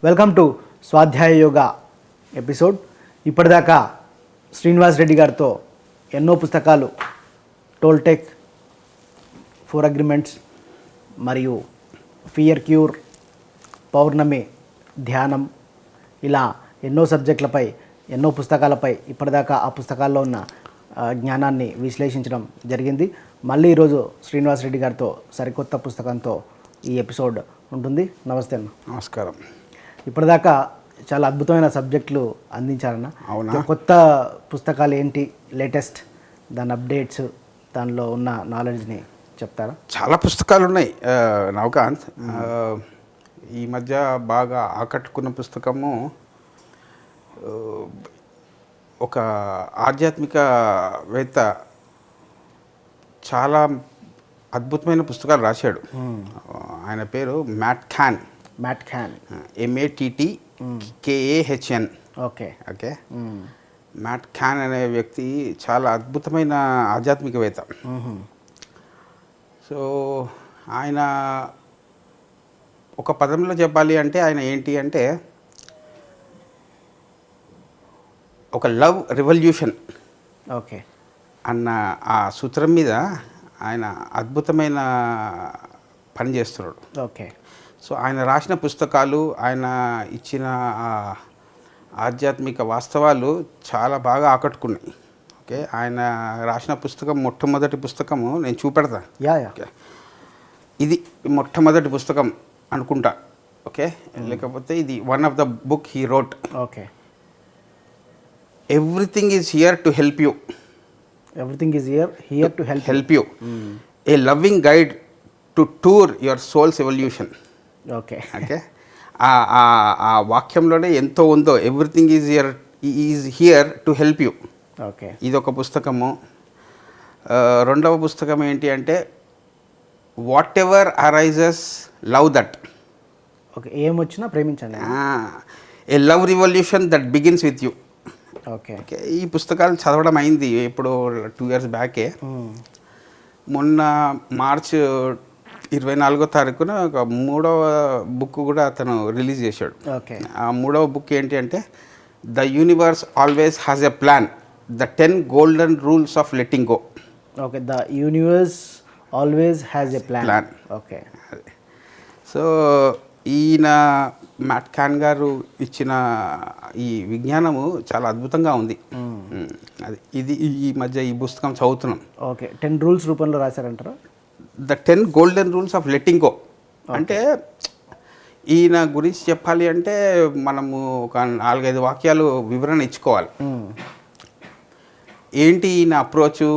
Welcome to స్వాధ్యాయ yoga episode. ఇప్పటిదాకా శ్రీనివాస్ రెడ్డి గారితో ఎన్నో పుస్తకాలు, టోల్టెక్, 4 అగ్రిమెంట్స్ మరియు ఫియర్ క్యూర్, పౌర్ణమి, ధ్యానం, ఇలా ఎన్నో సబ్జెక్టులపై, ఎన్నో పుస్తకాలపై ఇప్పటిదాకా ఆ పుస్తకాల్లో ఉన్న జ్ఞానాన్ని విశ్లేషించడం జరిగింది. మళ్ళీ ఈరోజు శ్రీనివాస్ రెడ్డి గారితో సరికొత్త పుస్తకంతో ఈ ఎపిసోడ్ ఉంటుంది. నమస్తే అన్న. నమస్కారం. ఇప్పటిదాకా చాలా అద్భుతమైన సబ్జెక్టులు అందించారన్న. అవునా? కొత్త పుస్తకాలు ఏంటి, లేటెస్ట్ దాని అప్డేట్స్, దానిలో ఉన్న నాలెడ్జ్ని చెప్తారా? చాలా పుస్తకాలు ఉన్నాయి నవకాంత్. ఈ మధ్య బాగా ఆకట్టుకున్న పుస్తకము ఒక ఆధ్యాత్మికవేత్త చాలా అద్భుతమైన పుస్తకాలు రాశాడు. ఆయన పేరు Matt Kahn. MATTKAHN. Okay. Matt Kahn అనే వ్యక్తి చాలా అద్భుతమైన ఆధ్యాత్మికవేత్త. సో ఆయన ఒక పదంలో చెప్పాలి అంటే ఆయన ఏంటి అంటే ఒక లవ్ రెవల్యూషన్ అన్న ఆ సూత్రం మీద ఆయన అద్భుతమైన పని చేస్తున్నాడు. సో ఆయన రాసిన పుస్తకాలు, ఆయన ఇచ్చిన ఆధ్యాత్మిక వాస్తవాలు చాలా బాగా ఆకట్టుకున్నాయి. ఆయన రాసిన పుస్తకం, మొట్టమొదటి పుస్తకము నేను చూపెడతా. ఇది మొట్టమొదటి పుస్తకం అనుకుంటా. లేకపోతే ఇది one of the book he wrote. Everything is here to help you. Help you. A loving guide to tour your soul's evolution. ఆ వాక్యంలోనే ఎంతో ఉందో. Everything is here to help you. ఇది ఒక పుస్తకము. రెండవ పుస్తకం ఏంటి అంటే whatever arises love that. ఏమొచ్చినా ప్రేమించండి. A love revolution that begins with you. ఈ పుస్తకాలు చదవడం అయింది ఇప్పుడు 2 years బ్యాకే. మొన్న మార్చ్ 24వ తారీఖున ఒక 3వ బుక్ కూడా అతను రిలీజ్ చేశాడు. ఆ 3వ బుక్ ఏంటి అంటే the universe always has a plan, the 10 golden rules of letting go. The universe always has a plan. So ఈయన మ్యాట్ ఖాన్ గారు ఇచ్చిన ఈ విజ్ఞానము చాలా అద్భుతంగా ఉంది. ఇది ఈ మధ్య ఈ పుస్తకం చదువుతున్నాం. 10 రూల్స్ రూపంలో రాశారంటారా? The 10 golden rules of letting go. అంటే ఈయన గురించి చెప్పాలి అంటే మనము ఒక 4-5 వాక్యాలు వివరణ ఇచ్చుకోవాలి. ఏంటి ఈయన అప్రోచు,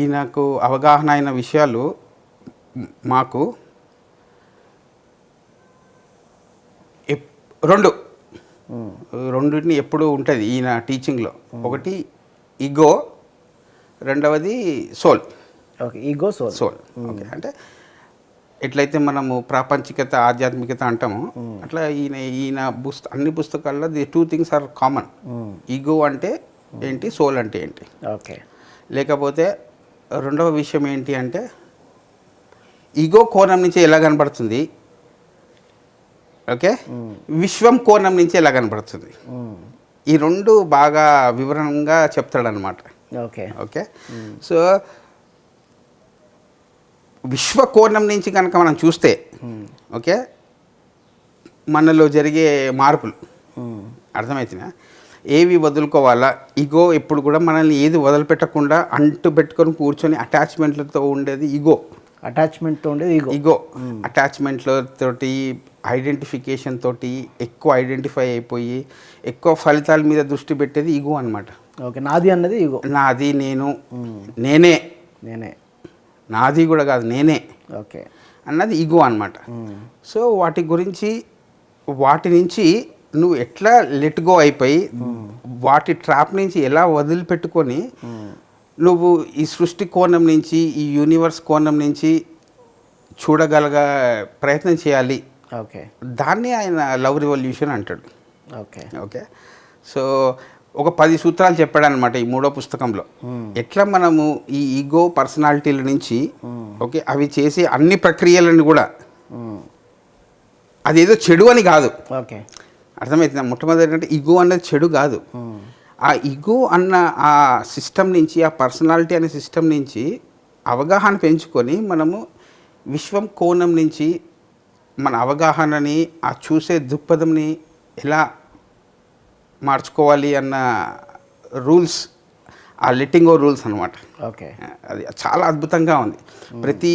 ఈయనకు అవగాహన అయిన విషయాలు మాకు రెండింటిని ఎప్పుడు ఉంటుంది ఈయన టీచింగ్లో. ఒకటి ఈగో, రెండవది సోల్. Ego, soul. అంటే ఎట్లయితే మనము ప్రాపంచికత, ఆధ్యాత్మికత అంటాము, అట్లా ఈయన అన్ని పుస్తకాల్లో the 2 things are common. Ego అంటే ఏంటి, సోల్ అంటే ఏంటి. లేకపోతే రెండవ విషయం ఏంటి అంటే ఈగో కోణం నుంచి ఎలా కనబడుతుంది, విశ్వం కోణం నుంచి ఎలా కనబడుతుంది. ఈ 2 బాగా వివరంగా చెప్తాడనమాట. సో విశ్వ కోణం నుంచి కనుక మనం చూస్తే మనలో జరిగే మార్పులు అర్థమవుతున్నా. ఏవి వదులుకోవాలా, ఈగో ఎప్పుడు కూడా మనల్ని ఏది వదిలిపెట్టకుండా అంటు పెట్టుకొని కూర్చొని అటాచ్మెంట్లతో ఉండేది ఈగో. ఈగో అటాచ్మెంట్లతోటి, ఐడెంటిఫికేషన్ తోటి ఎక్కువ ఐడెంటిఫై అయిపోయి ఎక్కువ ఫలితాల మీద దృష్టి పెట్టేది ఈగో అనమాట. నాది అన్నది ఈగో. నాది, నేను, నేనే, నాది కూడా కాదు, నేనే అన్నది ఈగో అనమాట. సో వాటి నుంచి నువ్వు ఎట్లా లెట్ గో అయిపోయి వాటి ట్రాప్ నుంచి ఎలా వదిలిపెట్టుకొని నువ్వు ఈ సృష్టి కోణం నుంచి, ఈ యూనివర్స్ కోణం నుంచి చూడగలగ ప్రయత్నం చేయాలి. దాన్ని ఆయన లవ్ రివల్యూషన్ అంటాడు. సో ఒక 10 సూత్రాలు చెప్పాడనమాట ఈ 3వ పుస్తకంలో. ఎట్లా మనము ఈ ఈగో పర్సనాలిటీల నుంచి అవి చేసే అన్ని ప్రక్రియలను కూడా అదేదో చెడు అని కాదు, ఓకే. అర్థమవుతుంది. మొట్టమొదటి అంటే ఈగో అన్నది చెడు కాదు. ఆ ఈగో అన్న ఆ సిస్టమ్ నుంచి, ఆ పర్సనాలిటీ అనే సిస్టమ్ నుంచి అవగాహన పెంచుకొని మనము విశ్వం కోణం నుంచి మన అవగాహనని, ఆ చూసే దృక్పథంని ఎలా మార్చుకోవాలి అన్న రూల్స్, ఆ లెట్టింగ్ గో రూల్స్ అనమాట. ఓకే. అది చాలా అద్భుతంగా ఉంది. ప్రతి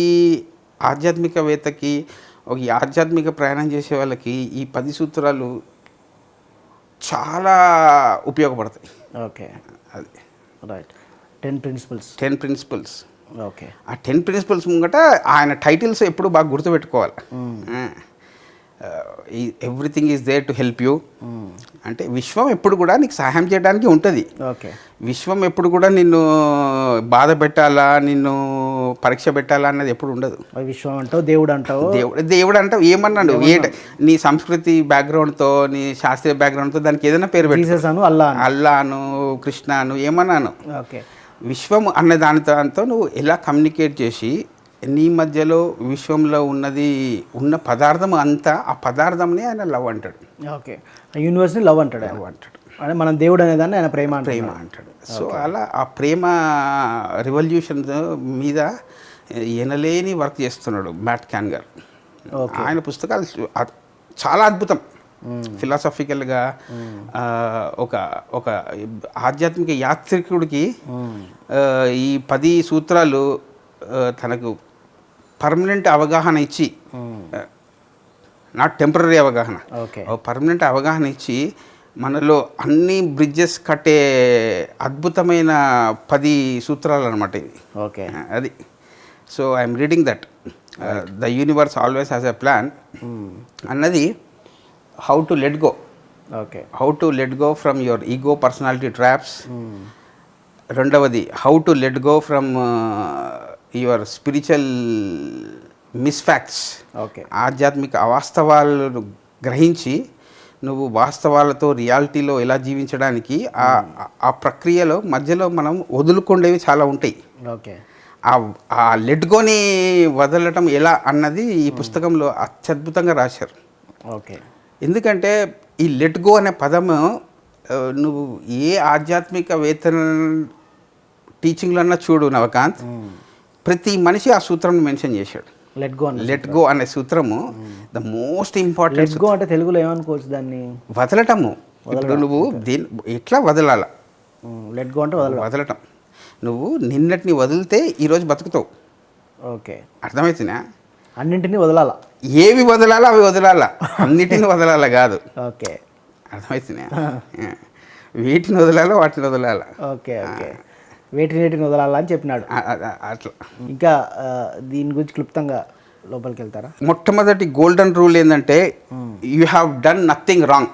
ఆధ్యాత్మికవేత్తకి, ఒక ఈ ఆధ్యాత్మిక ప్రయాణం చేసే వాళ్ళకి ఈ 10 సూత్రాలు చాలా ఉపయోగపడతాయి. ఓకే. అది రైట్. 10 ప్రిన్సిపల్స్. 10 ప్రిన్సిపల్స్. ఓకే. ఆ 10 ప్రిన్సిపల్స్ ముంగట ఆయన టైటిల్స్ ఎప్పుడు బాగా గుర్తుపెట్టుకోవాలి. Everything is there to help you అంటే విశ్వం ఎప్పుడు కూడా నీకు సహాయం చేయడానికి ఉంటుంది. ఓకే. విశ్వం ఎప్పుడు కూడా నిన్ను బాధ పెట్టాలా, నిన్ను పరీక్ష పెట్టాలా అన్నది ఎప్పుడు ఉండదు. విశ్వం అంటావు, దేవుడు అంటావు. దేవుడు అంటావు ఏమన్నాడు, నీ సంస్కృతి బ్యాక్గ్రౌండ్తో, నీ శాస్త్రీయ బ్యాక్గ్రౌండ్తో దానికి ఏదైనా పేరు పెట్టాను, అల్లాను, కృష్ణాను, ఏమన్నాను. ఓకే. విశ్వం అన్న దానితో నువ్వు ఎలా కమ్యూనికేట్ చేసి నీ మధ్యలో విశ్వంలో ఉన్న పదార్థం అంతా, ఆ పదార్థంని ఆయన లవ్ అంటాడు. ఓకే. యూనివర్స్ని లవ్ అంటాడు. అంటే మనం దేవుడు అనేదాన్ని ఆయన ప్రేమ అంటాడు. సో అలా ఆ ప్రేమ రివల్యూషన్ మీద ఎనలేని వర్క్ చేస్తున్నాడు మ్యాట్ క్యాన్ గారు. ఆయన పుస్తకాలు చాలా అద్భుతం. ఫిలాసఫికల్గా ఒక ఆధ్యాత్మిక యాత్రికుడికి ఈ 10 సూత్రాలు తనకు పర్మనెంట్ అవగాహన ఇచ్చి, నాట్ టెంపరీ అవగాహన, పర్మనెంట్ అవగాహన ఇచ్చి మనలో అన్ని బ్రిడ్జెస్ కట్టే అద్భుతమైన 10 సూత్రాలు అనమాట ఇవి. ఓకే. అది. So I'm reading that the universe always has a plan అన్నది how to let go. Okay. How to let go from your ego personality traps. రెండవది how to let go from your spiritual misfacts. Okay. ఆధ్యాత్మిక అవాస్తవాలను గ్రహించి నువ్వు వాస్తవాలతో రియాలిటీలో ఎలా జీవించడానికి ఆ ప్రక్రియలో మధ్యలో మనం వదులుకుండేవి చాలా ఉంటాయి. ఓకే. ఆ లెట్గోని వదలటం ఎలా అన్నది ఈ పుస్తకంలో అత్యద్భుతంగా రాశారు. ఓకే. ఎందుకంటే ఈ లెట్గో అనే పదము నువ్వు ఏ ఆధ్యాత్మిక వేతన టీచింగ్లో అన్నా చూడు నవకాంత్, ప్రతి మనిషి ఆ సూత్రం మెన్షన్ చేశాడు. లెట్ గో అనే సూత్రము the most important. Let go అంటే తెలుగులో ఏమనుకోవచ్చు దాన్ని? వదలటము. ఇప్పుడు నువ్వు ఎట్లా వదలాల? లెట్ గో అంటే వదలటం. నువ్వు నిన్నటిని వదిలితే ఈరోజు బతుకుతావు. ఓకే. అర్థమవుతుందా? అన్నింటినీ వదలాలా? ఏవి వదలాలా అవి వదలాలా, అన్నిటిని వదలాలా కాదు. ఓకే. అర్థమవుతుందా? వీటిని వదలాలా, వాటిని వదలాలా. ఓకే. ఓకే. వేటిని వదలాలా అని చెప్పినాడు. అట్లా. ఇంకా దీని గురించి క్లుప్తంగా లోపలికి వెళ్తారా? మొట్టమొదటి గోల్డెన్ రూల్ ఏంటంటే you have done nothing wrong.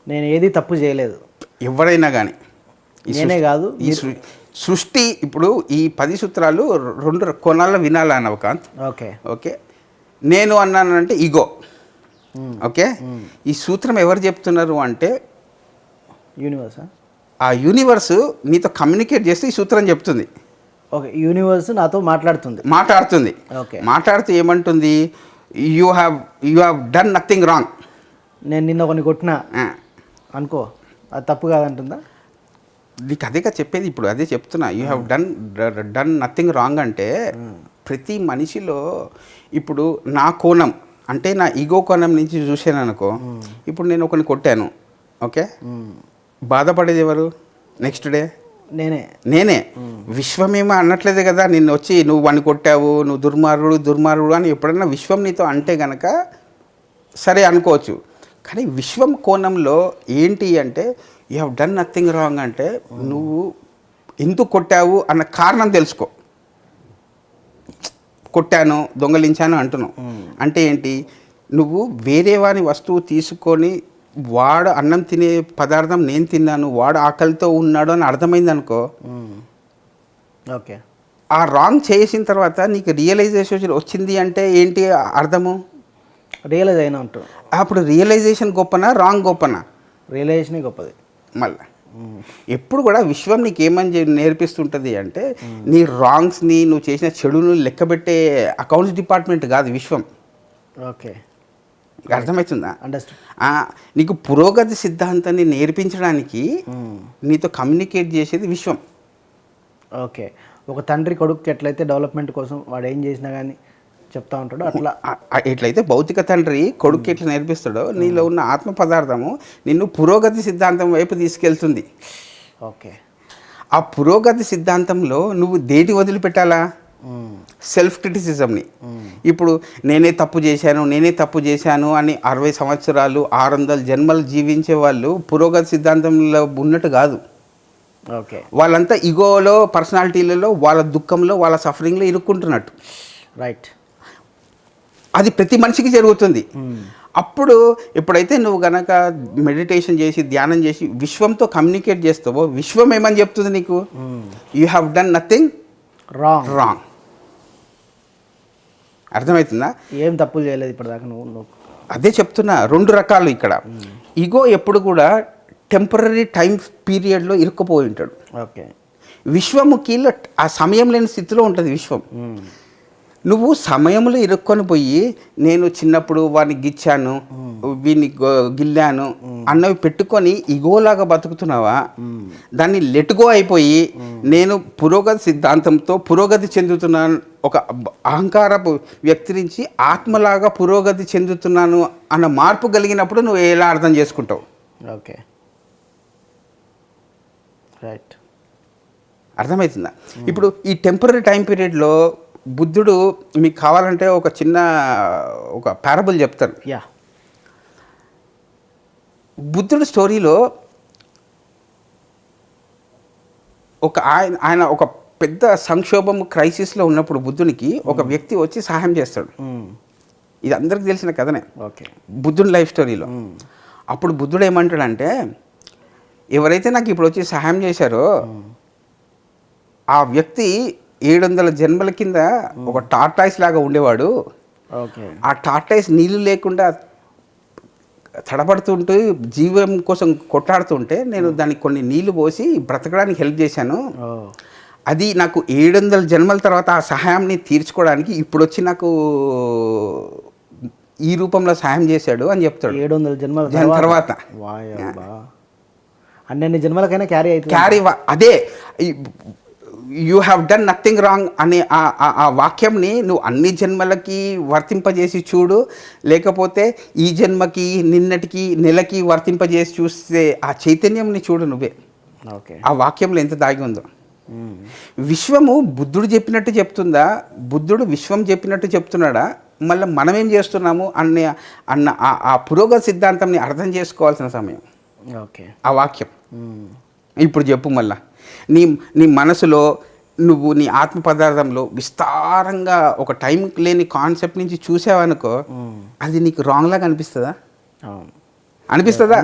నేను ఏది తప్పు చేయలేదు. ఎవరైనా కానీ, నేనే కాదు, ఈ సృష్టి. ఇప్పుడు ఈ 10 సూత్రాలు 2 కోణాల్లో వినాలా నవకాంత్. ఓకే. ఓకే. నేను అన్నానంటే ఈగో. ఓకే. ఈ సూత్రం ఎవరు చెప్తున్నారు అంటే యూనివర్స్. ఆ యూనివర్స్ నీతో కమ్యూనికేట్ చేస్తే ఈ సూత్రం చెప్తుంది. ఓకే. యూనివర్స్ నాతో మాట్లాడుతుంది. ఓకే. మాట్లాడుతూ ఏమంటుంది? You have done nothing wrong. నేను నిన్న కొన్ని కొట్టినా అనుకో, అది తప్పు కాదంటుందా? నీకు అదేగా చెప్పేది. ఇప్పుడు అదే చెప్తున్నా. You have done nothing wrong అంటే ప్రతి మనిషిలో ఇప్పుడు నా కోణం అంటే నా ఈగో కోణం నుంచి చూసాను అనుకో. ఇప్పుడు నేను ఒకరిని కొట్టాను. ఓకే. బాధపడేది ఎవరు? నెక్స్ట్ డే నేనే. విశ్వమేమో అనట్లేదే కదా నిన్ను వచ్చి నువ్వు వాడిని కొట్టావు, నువ్వు దుర్మార్గుడు అని ఎప్పుడన్నా విశ్వం నీతో అంటే గనక సరే అనుకోవచ్చు. కానీ విశ్వం కోణంలో ఏంటి అంటే you have done nothing wrong అంటే నువ్వు ఎందుకు కొట్టావు అన్న కారణం తెలుసుకో. కొట్టాను, దొంగలించాను అంటున్నావు అంటే ఏంటి? నువ్వు వేరే వాని వస్తువు తీసుకొని వాడు అన్నం తినే పదార్థం నేను తిన్నాను, వాడు ఆకలితో ఉన్నాడు అని అర్థమైంది అనుకో. ఓకే. ఆ రాంగ్ చేసిన తర్వాత నీకు రియలైజేషన్ వచ్చింది అంటే ఏంటి అర్థము? రియలైజ్ అయినా ఉంటుంది. అప్పుడు రియలైజేషన్ గొప్పనా, రాంగ్ గొప్పనా? రియలైజేషనే గొప్పది. మళ్ళీ ఎప్పుడు కూడా విశ్వం నీకు ఏమని నేర్పిస్తుంటుంది అంటే నీ రాంగ్స్ని, నువ్వు చేసిన చెడును లెక్కబెట్టే అకౌంట్స్ డిపార్ట్మెంట్ కాదు విశ్వం. ఓకే. అర్థమవుతుందా? అండర్స్టాండ్. నీకు పురోగతి సిద్ధాంతాన్ని నేర్పించడానికి నీతో కమ్యూనికేట్ చేసేది విశ్వం. ఓకే. ఒక తండ్రి కొడుకు ఎట్లయితే డెవలప్మెంట్ కోసం వాడు ఏం చేసినా కానీ చెప్తా ఉంటాడు, అట్లా ఎట్లయితే భౌతిక తండ్రి కొడుకు ఎట్లా నేర్పిస్తాడో నీలో ఉన్న ఆత్మ పదార్థము నిన్ను పురోగతి సిద్ధాంతం వైపు తీసుకెళ్తుంది. ఓకే. ఆ పురోగతి సిద్ధాంతంలో నువ్వు దేటి వదిలిపెట్టాలా? సెల్ఫ్ క్రిటిసిజంని. ఇప్పుడు నేనే తప్పు చేశాను అని 60 సంవత్సరాలు 600 జన్మలు జీవించే వాళ్ళు పురోగతి సిద్ధాంతంలో ఉన్నట్టు కాదు. ఓకే. వాళ్ళంతా ఇగోలో, పర్సనాలిటీలలో, వాళ్ళ దుఃఖంలో, వాళ్ళ సఫరింగ్లో ఇరుక్కుంటున్నట్టు. రైట్. అది ప్రతి మనిషికి జరుగుతుంది. అప్పుడు ఎప్పుడైతే నువ్వు గనక మెడిటేషన్ చేసి ధ్యానం చేసి విశ్వంతో కమ్యూనికేట్ చేస్తావో విశ్వం ఏమని చెప్తుంది నీకు? You have done nothing wrong. అర్థమవుతుందా? ఏం తప్పులు చేయలేదు ఇప్పటిదాకా నువ్వు. అదే చెప్తున్నా, 2 రకాలు ఇక్కడ. ఈగో ఎప్పుడు కూడా టెంపరీ టైం పీరియడ్లో ఇరుక్కుపోయి ఉంటాడు. ఓకే. విశ్వముఖిలో ఆ సమయం లేని స్థితిలో ఉంటుంది విశ్వం. నువ్వు సమయంలో ఇరుక్కొని పోయి నేను చిన్నప్పుడు వాడిని గిచ్చాను, వీడిని గిల్లాను అన్నవి పెట్టుకొని ఇగోలాగా బతుకుతున్నావా? దాన్ని లెట్గో అయిపోయి నేను పురోగతి సిద్ధాంతంతో పురోగతి చెందుతున్నాను, ఒక అహంకారపు వ్యక్తి నుంచి ఆత్మలాగా పురోగతి చెందుతున్నాను అన్న మార్పు కలిగినప్పుడు నువ్వు ఎలా అర్థం చేసుకుంటావు? ఓకే. రైట్. అర్థమవుతుందా? ఇప్పుడు ఈ టెంపరీ టైం పీరియడ్లో బుద్ధుడు మీకు కావాలంటే ఒక పారబుల్ చెప్తాను. యా. బుద్ధుడు స్టోరీలో ఆయన ఒక పెద్ద సంక్షోభం క్రైసిస్లో ఉన్నప్పుడు బుద్ధునికి ఒక వ్యక్తి వచ్చి సహాయం చేస్తాడు. ఇది అందరికి తెలిసిన కథనే. ఓకే. బుద్ధుని లైఫ్ స్టోరీలో. అప్పుడు బుద్ధుడు ఏమంటాడంటే, ఎవరైతే నాకు ఇప్పుడు వచ్చి సహాయం చేశారో ఆ వ్యక్తి 700 జన్మల కింద ఒక టార్టాయిస్ లాగా ఉండేవాడు. ఓకే. ఆ టార్టాయిస్ నీళ్ళు లేకుండా తడబడుతుంటూ జీవం కోసం కొట్లాడుతుంటే నేను దానికి కొన్ని నీళ్లు పోసి బ్రతకడానికి హెల్ప్ చేశాను. అది నాకు 700 జన్మల తర్వాత ఆ సహాయాన్ని తీర్చుకోవడానికి ఇప్పుడు వచ్చి నాకు ఈ రూపంలో సహాయం చేశాడు అని చెప్తాడు. 700 జన్మల తర్వాత అన్ని జన్మలకైనా క్యారీ అదే you have done nothing wrong అనే ఆ వాక్యంని నువ్వు అన్ని జన్మలకి వర్తింపజేసి చూడు, లేకపోతే ఈ జన్మకి నిన్నటికి నెలకి వర్తింపజేసి చూస్తే ఆ చైతన్యంని చూడు నువ్వే. ఓకే. ఆ వాక్యంలో ఎంత దాగి ఉందో. విశ్వము బుద్ధుడు చెప్పినట్టు చెప్తుందా, బుద్ధుడు విశ్వం చెప్పినట్టు చెప్తున్నాడా, మళ్ళీ మనమేం చేస్తున్నాము అన్న ఆ పురోగతి సిద్ధాంతంని అర్థం చేసుకోవాల్సిన సమయం. ఓకే. ఆ వాక్యం ఇప్పుడు చెప్పు. మళ్ళా నీ మనసులో నువ్వు నీ ఆత్మ పదార్థంలో విస్తారంగా ఒక టైం లేని కాన్సెప్ట్ నుంచి చూసావనుకో, అది నీకు రాంగ్ లాగా అనిపిస్తుందా? అనిపిస్తుందా?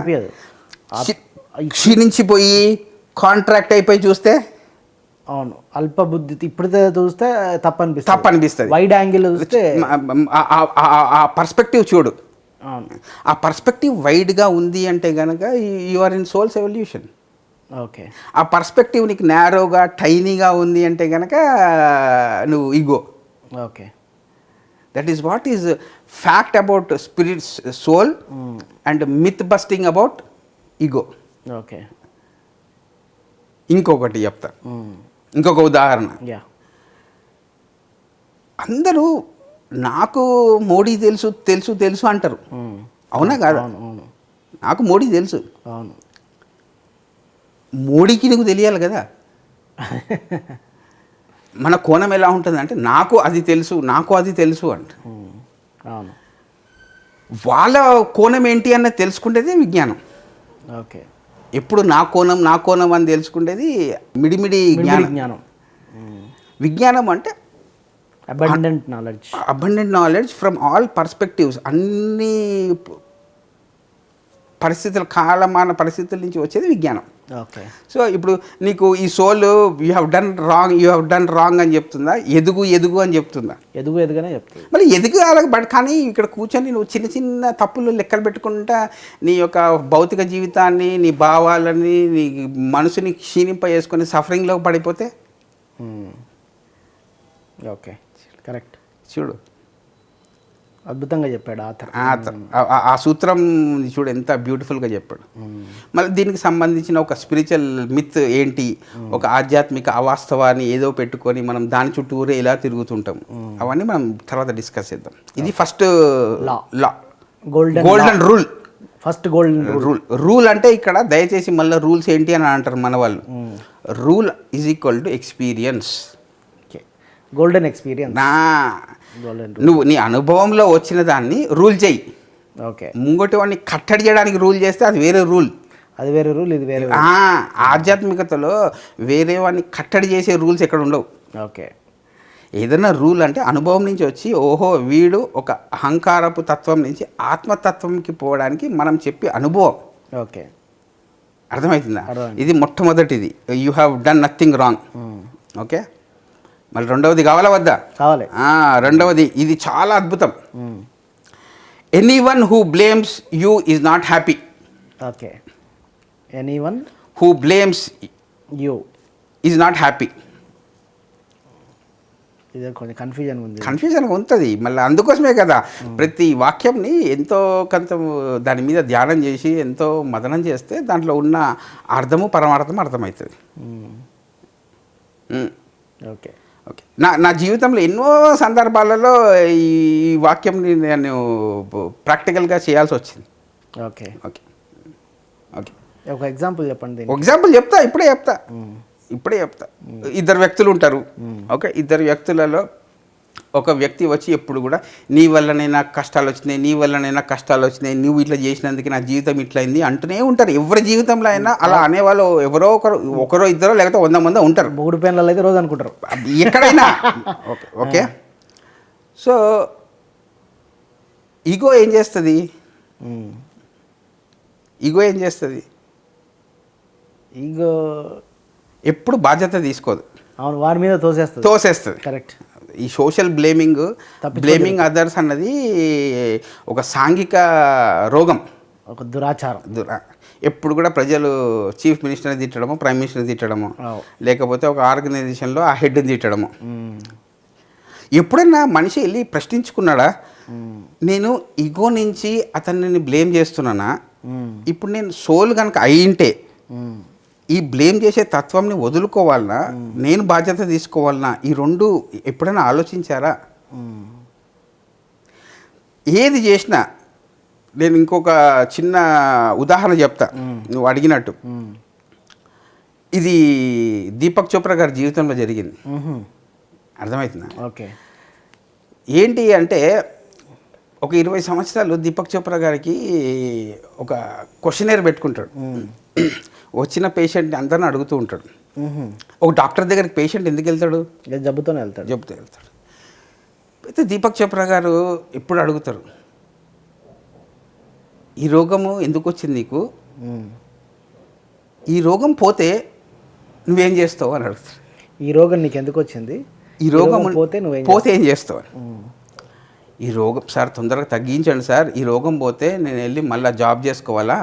క్షీణించిపోయి కాంట్రాక్ట్ అయిపోయి చూస్తే అవును, అల్ప బుద్ధి ఇప్పుడు చూస్తే తప్పు అనిపిస్తుంది. వైడ్ యాంగిల్ చూస్తే ఆ పర్స్పెక్టివ్ చూడు. ఆ పర్స్పెక్టివ్ వైడ్గా ఉంది అంటే కనుక you are in soul's evolution. Okay. ఆ పర్స్పెక్టివ్ నీకు నేరోగా టైనీగా ఉంది అంటే కనుక నువ్వు ego. Okay. That is what is fact about spirit soul and myth busting about ego. Okay. ఇంకొకటి చెప్తా, ఇంకొక ఉదాహరణ. అందరూ నాకు మోడీ తెలుసు తెలుసు తెలుసు అంటారు, అవునా కాదా? నాకు మోడీ తెలుసు. అవును. మోడీకి నీకు తెలియాలి కదా. మన కోణం ఎలా ఉంటుంది అంటే నాకు అది తెలుసు అంట. వాళ్ళ కోణం ఏంటి అన్నది తెలుసుకుంటేది విజ్ఞానం. ఓకే. ఎప్పుడు నా కోణం అని తెలుసుకుంటేది మిడిమిడి జ్ఞానం. విజ్ఞానం అంటే abundant knowledge from all perspectives, అన్ని పరిస్థితుల కాలమాన పరిస్థితుల నుంచి వచ్చేది విజ్ఞానం. ఓకే. సో ఇప్పుడు నీకు ఈ soul you have done wrong అని చెప్తుందా, ఎదుగు అని చెప్తుందా? ఎదుగునే చెప్తుంది. మళ్ళీ ఎదుగాలి. బట్ కానీ ఇక్కడ కూర్చొని నువ్వు చిన్న చిన్న తప్పులు లెక్కలు పెట్టుకుంటా నీ యొక్క భౌతిక జీవితాన్ని, నీ భావాలని, నీ మనసుని క్షీణింప చేసుకొని సఫరింగ్లో పడిపోతే ఓకే. కరెక్ట్. చూడు, అద్భుతంగా చెప్పాడు ఆథర్. ఆ సూత్రం చూడు ఎంత బ్యూటిఫుల్గా చెప్పాడు. మళ్ళీ దీనికి సంబంధించిన ఒక స్పిరిచువల్ మిత్ ఏంటి, ఒక ఆధ్యాత్మిక అవాస్తవాన్ని ఏదో పెట్టుకొని మనం దాని చుట్టూరే ఇలా తిరుగుతుంటాం, అవన్నీ మనం తర్వాత డిస్కస్ చేద్దాం. ఇది first law, golden rule. First golden rule అంటే ఇక్కడ దయచేసి మళ్ళీ రూల్స్ ఏంటి అని అంటారు మన వాళ్ళు. Rule is equal to experience. Golden experience. నువ్వు నీ అనుభవంలో వచ్చిన దాన్ని రూల్ చేయి. ఓకే, ముంగటి వాడిని కట్టడి చేయడానికి రూల్ చేస్తే అది వేరే రూల్. అది వేరే రూల్, ఇది వేరే. ఆధ్యాత్మికతలో వేరే వాడిని కట్టడి చేసే రూల్స్ ఎక్కడ ఉండవు. ఓకే, ఏదైనా రూల్ అంటే అనుభవం నుంచి వచ్చి ఓహో వీడు ఒక అహంకారపు తత్వం నుంచి ఆత్మతత్వంకి పోవడానికి మనం చెప్పే అనుభవం. ఓకే, అర్థమవుతుందా? ఇది మొట్టమొదటిది, you have done nothing wrong. Okay, మళ్ళీ రెండవది కావాలా వద్దా? కావాలి. రెండవది ఇది చాలా అద్భుతం. Anyone who blames you is not happy. Okay, anyone who blames you is not happy. ఇది కొంచెం కన్ఫ్యూజన్ ఉంటుంది. మళ్ళీ అందుకోసమే కదా ప్రతి వాక్యంని ఎంతో కొంత దాని మీద ధ్యానం చేసి ఎంతో మదనం చేస్తే దాంట్లో ఉన్న అర్థము పరమార్థం అర్థమవుతుంది. ఓకే ఓకే, నా జీవితంలో ఎన్నో సందర్భాలలో ఈ వాక్యంని నేను ప్రాక్టికల్గా చేయాల్సి వచ్చింది. ఓకే ఓకే ఓకే, ఒక ఎగ్జాంపుల్ చెప్పండి. ఎగ్జాంపుల్ ఇప్పుడే చెప్తా. ఇద్దరు వ్యక్తులు ఉంటారు. ఓకే, ఇద్దరు వ్యక్తులలో ఒక వ్యక్తి వచ్చి ఎప్పుడు కూడా నీ వల్లనే నాకు కష్టాలు వచ్చినాయి, నీ వల్లనే నాకు కష్టాలు వచ్చినాయి, నువ్వు ఇట్లా చేసినందుకు నా జీవితం ఇట్లా అయింది అంటూనే ఉంటారు. ఎవరి జీవితంలో అయినా అలా అనేవాళ్ళు ఎవరో ఒకరో ఇద్దరో లేకపోతే 100 మంది ఉంటారు. 3 పెన్లలో అయితే రోజు అనుకుంటారు ఎక్కడైనా. ఓకే ఓకే, సో ఈగో ఏం చేస్తుంది? ఈగో ఎప్పుడు బాధ్యత తీసుకోదు. అవును, వారి మీద తోసేస్తుంది. కరెక్ట్. ఈ సోషల్ బ్లేమింగ్ అదర్స్ అన్నది ఒక సాంఘిక రోగం, ఒక దురాచారం. ఎప్పుడు కూడా ప్రజలు చీఫ్ మినిస్టర్ని తిట్టడము, ప్రైమ్ మినిస్టర్ని తిట్టడము, లేకపోతే ఒక ఆర్గనైజేషన్లో ఆ హెడ్ని తిట్టడము. ఎప్పుడైనా మనిషి వెళ్ళి ప్రశ్నించుకున్నాడా, నేను ఈగో నుంచి అతన్ని బ్లేమ్ చేస్తున్నానా? ఇప్పుడు నేను సోల్ కనుక అయ్యింటే ఈ బ్లేమ్ చేసే తత్వంని వదులుకోవాలన్నా, నేను బాధ్యత తీసుకోవాలన్నా, ఈ రెండు ఎప్పుడైనా ఆలోచించారా? ఏది చేసినా నేను ఇంకొక చిన్న ఉదాహరణ చెప్తా నువ్వు అడిగినట్టు. ఇది దీపక్ చోప్రా గారి జీవితంలో జరిగింది. అర్థమవుతుందా? ఓకే, ఏంటి అంటే ఒక 20 సంవత్సరాలు దీపక్ చోప్రా గారికి ఒక క్వశ్చనర్ పెట్టుకుంటాడు. వచ్చిన పేషెంట్ని అందరిని అడుగుతూ ఉంటాడు. ఒక డాక్టర్ దగ్గరికి పేషెంట్ ఎందుకు వెళ్తాడు? జబ్బుతో వెళ్తాడు. అయితే దీపక్ చోప్రా గారు ఎప్పుడు అడుగుతారు, ఈ రోగము ఎందుకు వచ్చింది నీకు, ఈ రోగం పోతే నువ్వేం చేస్తావు అని అడుగుతారు. ఈ రోగం నీకు ఎందుకు వచ్చింది, ఈ రోగం పోతే ఏం చేస్తావు? ఈ రోగం సార్ తొందరగా తగ్గించండి సార్, ఈ రోగం పోతే నేను వెళ్ళి మళ్ళీ జాబ్ చేసుకోవాలా,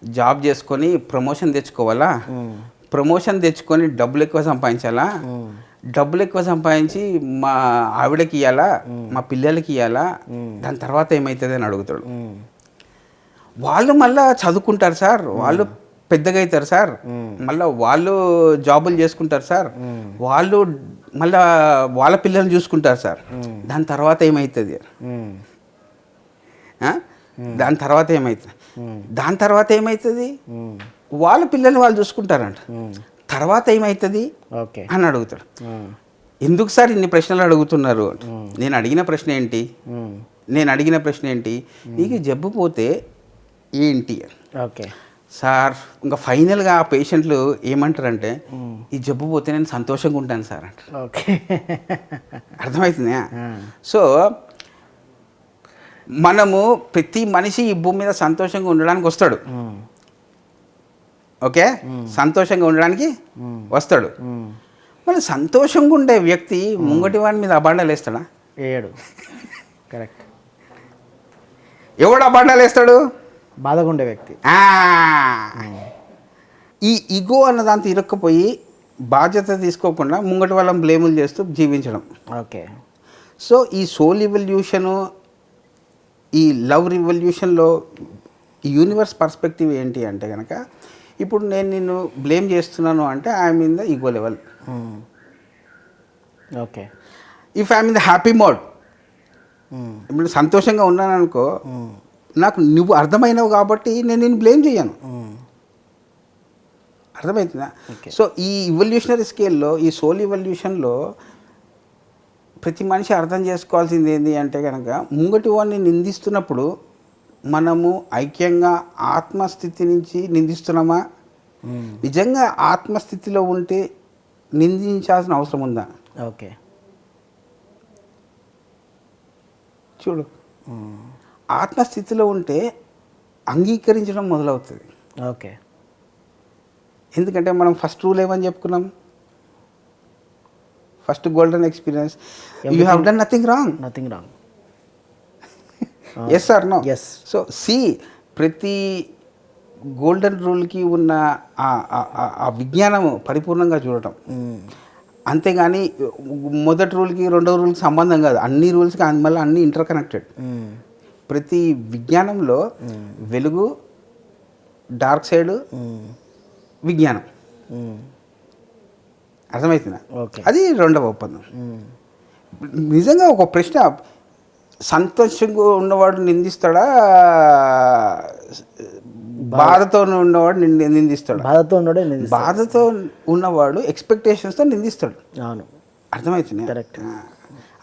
జాబ్ చేసుకొని ప్రమోషన్ తెచ్చుకోవాలా, ప్రమోషన్ తెచ్చుకొని డబ్బులు ఎక్కువ సంపాదించాలా, డబ్బులు ఎక్కువ సంపాదించి మా ఆవిడకి ఇవ్వాలా, మా పిల్లలకి ఇవ్వాలా, దాని తర్వాత ఏమవుతుంది అని అడుగుతాడు. వాళ్ళు మళ్ళీ చదువుకుంటారు సార్, వాళ్ళు పెద్దగా అవుతారు సార్, మళ్ళీ వాళ్ళు జాబులు చేసుకుంటారు సార్, వాళ్ళు మళ్ళా వాళ్ళ పిల్లల్ని చూసుకుంటారు సార్, దాని తర్వాత ఏమవుతుంది? దాని తర్వాత ఏమవుతుంది? వాళ్ళ పిల్లల్ని వాళ్ళు చూసుకుంటారంట, తర్వాత ఏమవుతుంది అని అడుగుతాడు. ఎందుకు సార్ ఇన్ని ప్రశ్నలు అడుగుతున్నారు? నేను అడిగిన ప్రశ్న ఏంటి, నీకు జబ్బు పోతే ఏంటి? ఓకే సార్ ఇంకా ఫైనల్గా ఆ పేషెంట్లు ఏమంటారంటే, ఈ జబ్బు పోతే నేను సంతోషంగా ఉంటాను సార్ అంటారు. ఓకే, అర్థమవుతుందా? సో మనము ప్రతి మనిషి ఈ భూమి మీద సంతోషంగా ఉండడానికి వస్తాడు. ఓకే, సంతోషంగా ఉండడానికి వస్తాడు. మరి సంతోషంగా ఉండే వ్యక్తి ముంగటి వాడి మీద అబాండాలు వేస్తాడా? వేయడు. కరెక్ట్. ఎవడు అబాండాలు వేస్తాడు? బాధగా ఉండే వ్యక్తి. ఈ ఈగో అన్న దాంతో ఇరుక్కపోయి బాధ్యత తీసుకోకుండా ముంగటి వాళ్ళని బ్లేములు చేస్తూ జీవించడం. ఓకే. సో ఈ సోల్ ఇవల్యూషను ఈ లవ్ రివల్యూషన్లో ఈ యూనివర్స్ పర్స్పెక్టివ్ ఏంటి అంటే కనుక ఇప్పుడు నేను నిన్ను బ్లేమ్ చేస్తున్నాను అంటే I'm in the ego level. Okay. If I'm in the happy mode, ఇప్పుడు సంతోషంగా ఉన్నాను అనుకో, నాకు నువ్వు అర్థమైనవు కాబట్టి నేను నిన్ను బ్లేమ్ చేయను. అర్థమవుతుందా? సో ఈ ఇవల్యూషనరీ స్కేల్లో, ఈ సోల్ ఇవల్యూషన్లో ప్రతి మనిషి అర్థం చేసుకోవాల్సింది ఏంటి అంటే కనుక ముంగటి వాడిని నిందిస్తున్నప్పుడు మనము ఐక్యంగా ఆత్మస్థితి నుంచి నిందిస్తున్నామా, నిజంగా ఆత్మస్థితిలో ఉంటే నిందించాల్సిన అవసరం ఉందా? ఓకే. చూడు, ఆత్మస్థితిలో ఉంటే అంగీకరించడం మొదలవుతుంది. ఓకే. ఎందుకంటే మనం ఫస్ట్ రూల్ ఏమని చెప్పుకున్నాం, first golden experience, you have done nothing wrong. Nothing wrong. Yes or no? Yes. So see, ప్రతి గోల్డెన్ రూల్కి ఉన్న ఆ విజ్ఞానము పరిపూర్ణంగా చూడటం, అంతేగాని మొదటి రూల్కి రెండవ రూల్కి సంబంధం కాదు, అన్ని రూల్స్కి మళ్ళీ అన్ని ఇంటర్ కనెక్టెడ్. ప్రతి విజ్ఞానంలో వెలుగు, డార్క్ సైడ్, విజ్ఞానం, అర్థమవుతుందా? అది రెండవ ఒప్పందం. నిజంగా ఒక ప్రశ్న, సంతోషంగా ఉన్నవాడు నిందిస్తాడా, బాధతో ఉన్నవాడు నిందిస్తాడు? బాధతో ఉన్నవాడు ఎక్స్పెక్టేషన్స్తో నిందిస్తాడు. అవును, అర్థమవుతుంది. కరెక్ట్.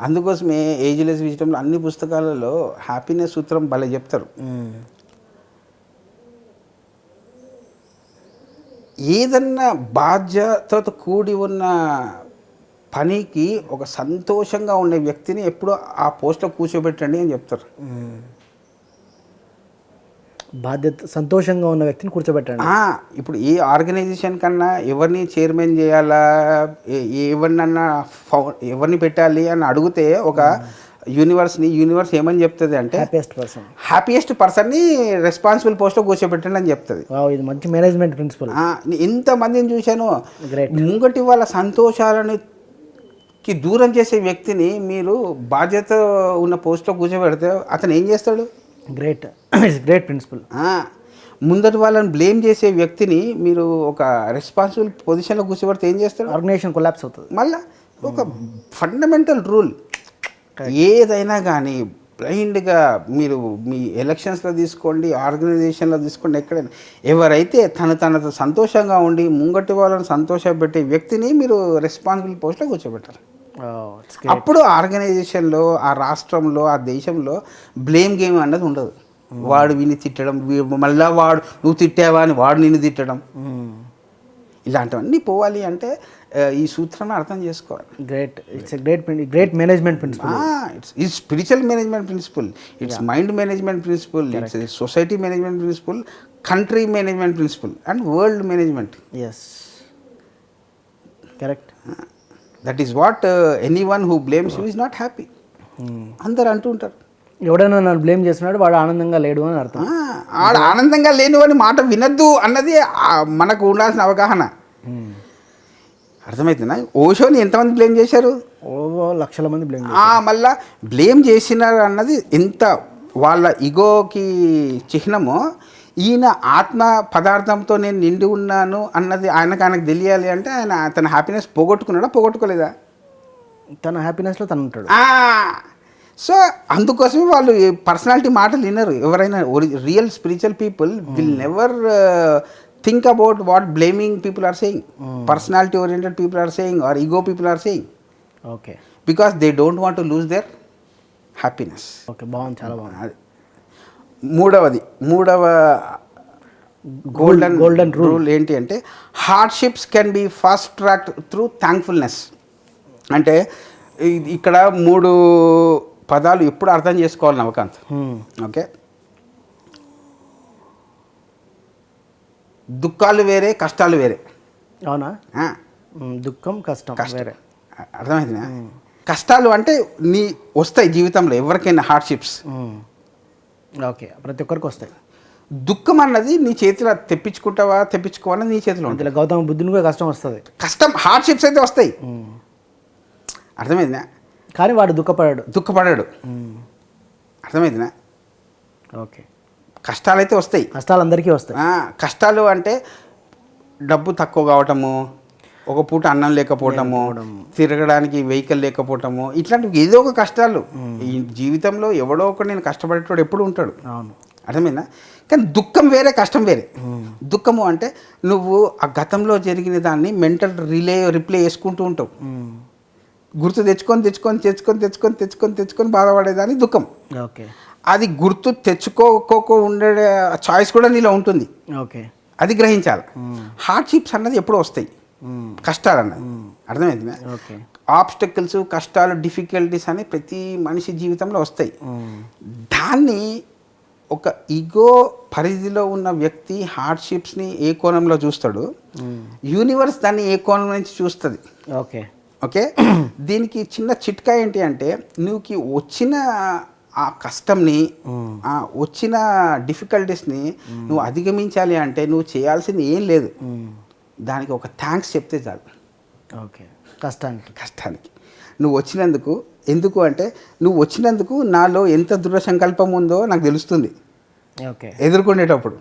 అందుకోసమే ఏజ్లెస్ విజటంలో అన్ని పుస్తకాలలో హ్యాపీనెస్ సూత్రం భలే చెప్తారు. ఏదన్నా బాధ్యతతో కూడి ఉన్న పనికి ఒక సంతోషంగా ఉండే వ్యక్తిని ఎప్పుడో ఆ పోస్ట్లో కూర్చోబెట్టండి అని చెప్తారు. బాధ్యత సంతోషంగా ఉన్న వ్యక్తిని కూర్చోబెట్టండి. ఇప్పుడు ఏ ఆర్గనైజేషన్ కన్నా ఎవరిని చైర్మన్ చేయాలా, ఎవరిని పెట్టాలి అని అడిగితే ఒక యూనివర్స్ ఏమని చెప్తుంది అంటే హ్యాపీయెస్ట్ పర్సన్ని రెస్పాన్సిబుల్ పోస్ట్లో కూర్చోబెట్టండి అని చెప్తుంది. ఇది మంచి మేనేజ్మెంట్ ప్రిన్సిపల్. ఎంతమందిని చూశాను, ముంగటి వాళ్ళ సంతోషాలని దూరం చేసే వ్యక్తిని మీరు బాధ్యత ఉన్న పోస్ట్లో కూర్చోబెడితే అతను ఏం చేస్తాడు? Great principle. ముందటి వాళ్ళని బ్లేమ్ చేసే వ్యక్తిని మీరు ఒక రెస్పాన్సిబుల్ పొజిషన్లో కూర్చోబెడితే ఏం చేస్తాడు? ఆర్గనైజేషన్ కొలాప్స్ అవుతుంది. మళ్ళీ ఒక ఫండమెంటల్ రూల్, ఏదైనా కానీ బ్లైండ్గా మీరు మీ ఎలక్షన్స్లో తీసుకోండి, ఆర్గనైజేషన్లో తీసుకోండి, ఎక్కడైనా ఎవరైతే తనతో సంతోషంగా ఉండి ముంగటి వాళ్ళని సంతోషపెట్టే వ్యక్తిని మీరు రెస్పాన్సిబుల్ పోస్ట్లో కూర్చోబెట్టాలి. అప్పుడు ఆర్గనైజేషన్లో, ఆ రాష్ట్రంలో, ఆ దేశంలో బ్లేమ్ గేమ్ అన్నది ఉండదు. వాడు విని తిట్టడం, మళ్ళీ వాడు నువ్వు తిట్టావా అని వాడు నిన్ను తిట్టడం, ఇలాంటివన్నీ పోవాలి అంటే ఈ సూత్రాన్ని అర్థం చేసుకోవాలి. Great management principle. It's spiritual management principle, it's mind management principle, it's society management principle, country management principle and world management. Yes, correct. That is what anyone who blames you is not happy. అందరు అంటూ ఉంటారు, ఎవడైనా నన్ను blame చేస్తున్నాడు వాడు ఆనందంగా లేడు అని అర్థం. ఆడ ఆనందంగా లేని అని మాట వినద్దు అన్నది మనకు ఉండాల్సిన అవగాహన. అర్థమవుతుందా? ఓషోని ఎంతమంది బ్లేమ్ చేశారు? లక్షల మంది బ్లేమ్. మళ్ళా బ్లేమ్ చేసినారు అన్నది ఎంత వాళ్ళ ఇగోకి చిహ్నమో, ఈయన ఆత్మ పదార్థంతో నేను నిండి ఉన్నాను అన్నది ఆయనకు తెలియాలి అంటే ఆయన తన హ్యాపీనెస్ పోగొట్టుకున్నాడా, పోగొట్టుకోలేదా? తన హ్యాపీనెస్లో తను ఉంటాడు. సో అందుకోసమే వాళ్ళు పర్సనాలిటీ మాటలు వినరు. ఎవరైనా real spiritual people will never think about what blaming people are saying, personality oriented people are saying, or ego people are saying. Okay. Because they don't want to lose their happiness. Okay, బాగుంది, చాలా బాగుంది. మూడవ golden rule ఏంటి అంటే hardships can be fast tracked through thankfulness. అంటే ఇక్కడ 3 పదాలు ఎప్పుడు అర్థం చేసుకోవాలి నవకాంత్. ఓకే, దుఃఖాలు వేరే, కష్టాలు వేరే. అవునా? దుఃఖం, కష్టం వేరే. అర్థమైందా? కష్టాలు అంటే వస్తాయి జీవితంలో ఎవరికైనా, హార్డ్షిప్స్. ఓకే, ప్రతి ఒక్కరికి వస్తాయి. దుఃఖం అన్నది నీ చేతిలో తెప్పించుకోవాలని నీ చేతిలో ఉంటుంది. గౌతమ బుద్ధుని కూడా కష్టం వస్తుంది. కష్టం, హార్డ్షిప్స్ అయితే వస్తాయి. అర్థమైందా? కానీ వాడు దుఃఖపడాడు. అర్థమైందా? ఓకే. కష్టాలు అయితే వస్తాయి. కష్టాలు అందరికీ వస్తాయి. కష్టాలు అంటే డబ్బు తక్కువ కావటము, ఒక పూట అన్నం లేకపోవటము, తిరగడానికి వెహికల్ లేకపోవటము, ఇట్లాంటివి ఏదో ఒక కష్టాలు. ఈ జీవితంలో ఎవడో ఒకటి నేను కష్టపడేటోడు ఎప్పుడు ఉంటాడు. అవును, అర్థమైందా? కానీ దుఃఖం వేరే, కష్టం వేరే. దుఃఖము అంటే నువ్వు ఆ గతంలో జరిగిన దాన్ని మెంటల్ రిప్లే చేసుకుంటూ ఉంటావు. గుర్తు తెచ్చుకొని బాధపడేదాన్ని దుఃఖం. ఓకే. అది గుర్తు తెచ్చుకోకో ఉండే చాయిస్ కూడా నీలో ఉంటుంది. ఓకే, అది గ్రహించాలి. హార్డ్షిప్స్ అన్నది ఎప్పుడూ వస్తాయి, కష్టాలు అన్నది. అర్థమైంది? ఓకే. ఆబ్స్టకిల్స్, కష్టాలు, డిఫికల్టీస్ అని ప్రతి మనిషి జీవితంలో వస్తాయి. దాన్ని ఒక ఈగో పరిధిలో ఉన్న వ్యక్తి హార్డ్షిప్స్ని ఏ కోణంలో చూస్తాడు, యూనివర్స్ దాన్ని ఏ కోణం నుంచి చూస్తుంది. ఓకే. ఓకే. దీనికి చిన్న చిట్కా ఏంటి అంటే, నువ్వుకి వచ్చిన ఆ కష్టంని, ఆ వచ్చిన డిఫికల్టీస్ని నువ్వు అధిగమించాలి అంటే నువ్వు చేయాల్సింది ఏం లేదు, దానికి ఒక థ్యాంక్స్ చెప్తే చాలు. ఓకే. కష్టానికి నువ్వు వచ్చినందుకు. ఎందుకు అంటే నువ్వు వచ్చినందుకు నాలో ఎంత దృఢ సంకల్పం ఉందో నాకు తెలుస్తుంది. ఓకే. ఎదుర్కొనేటప్పుడు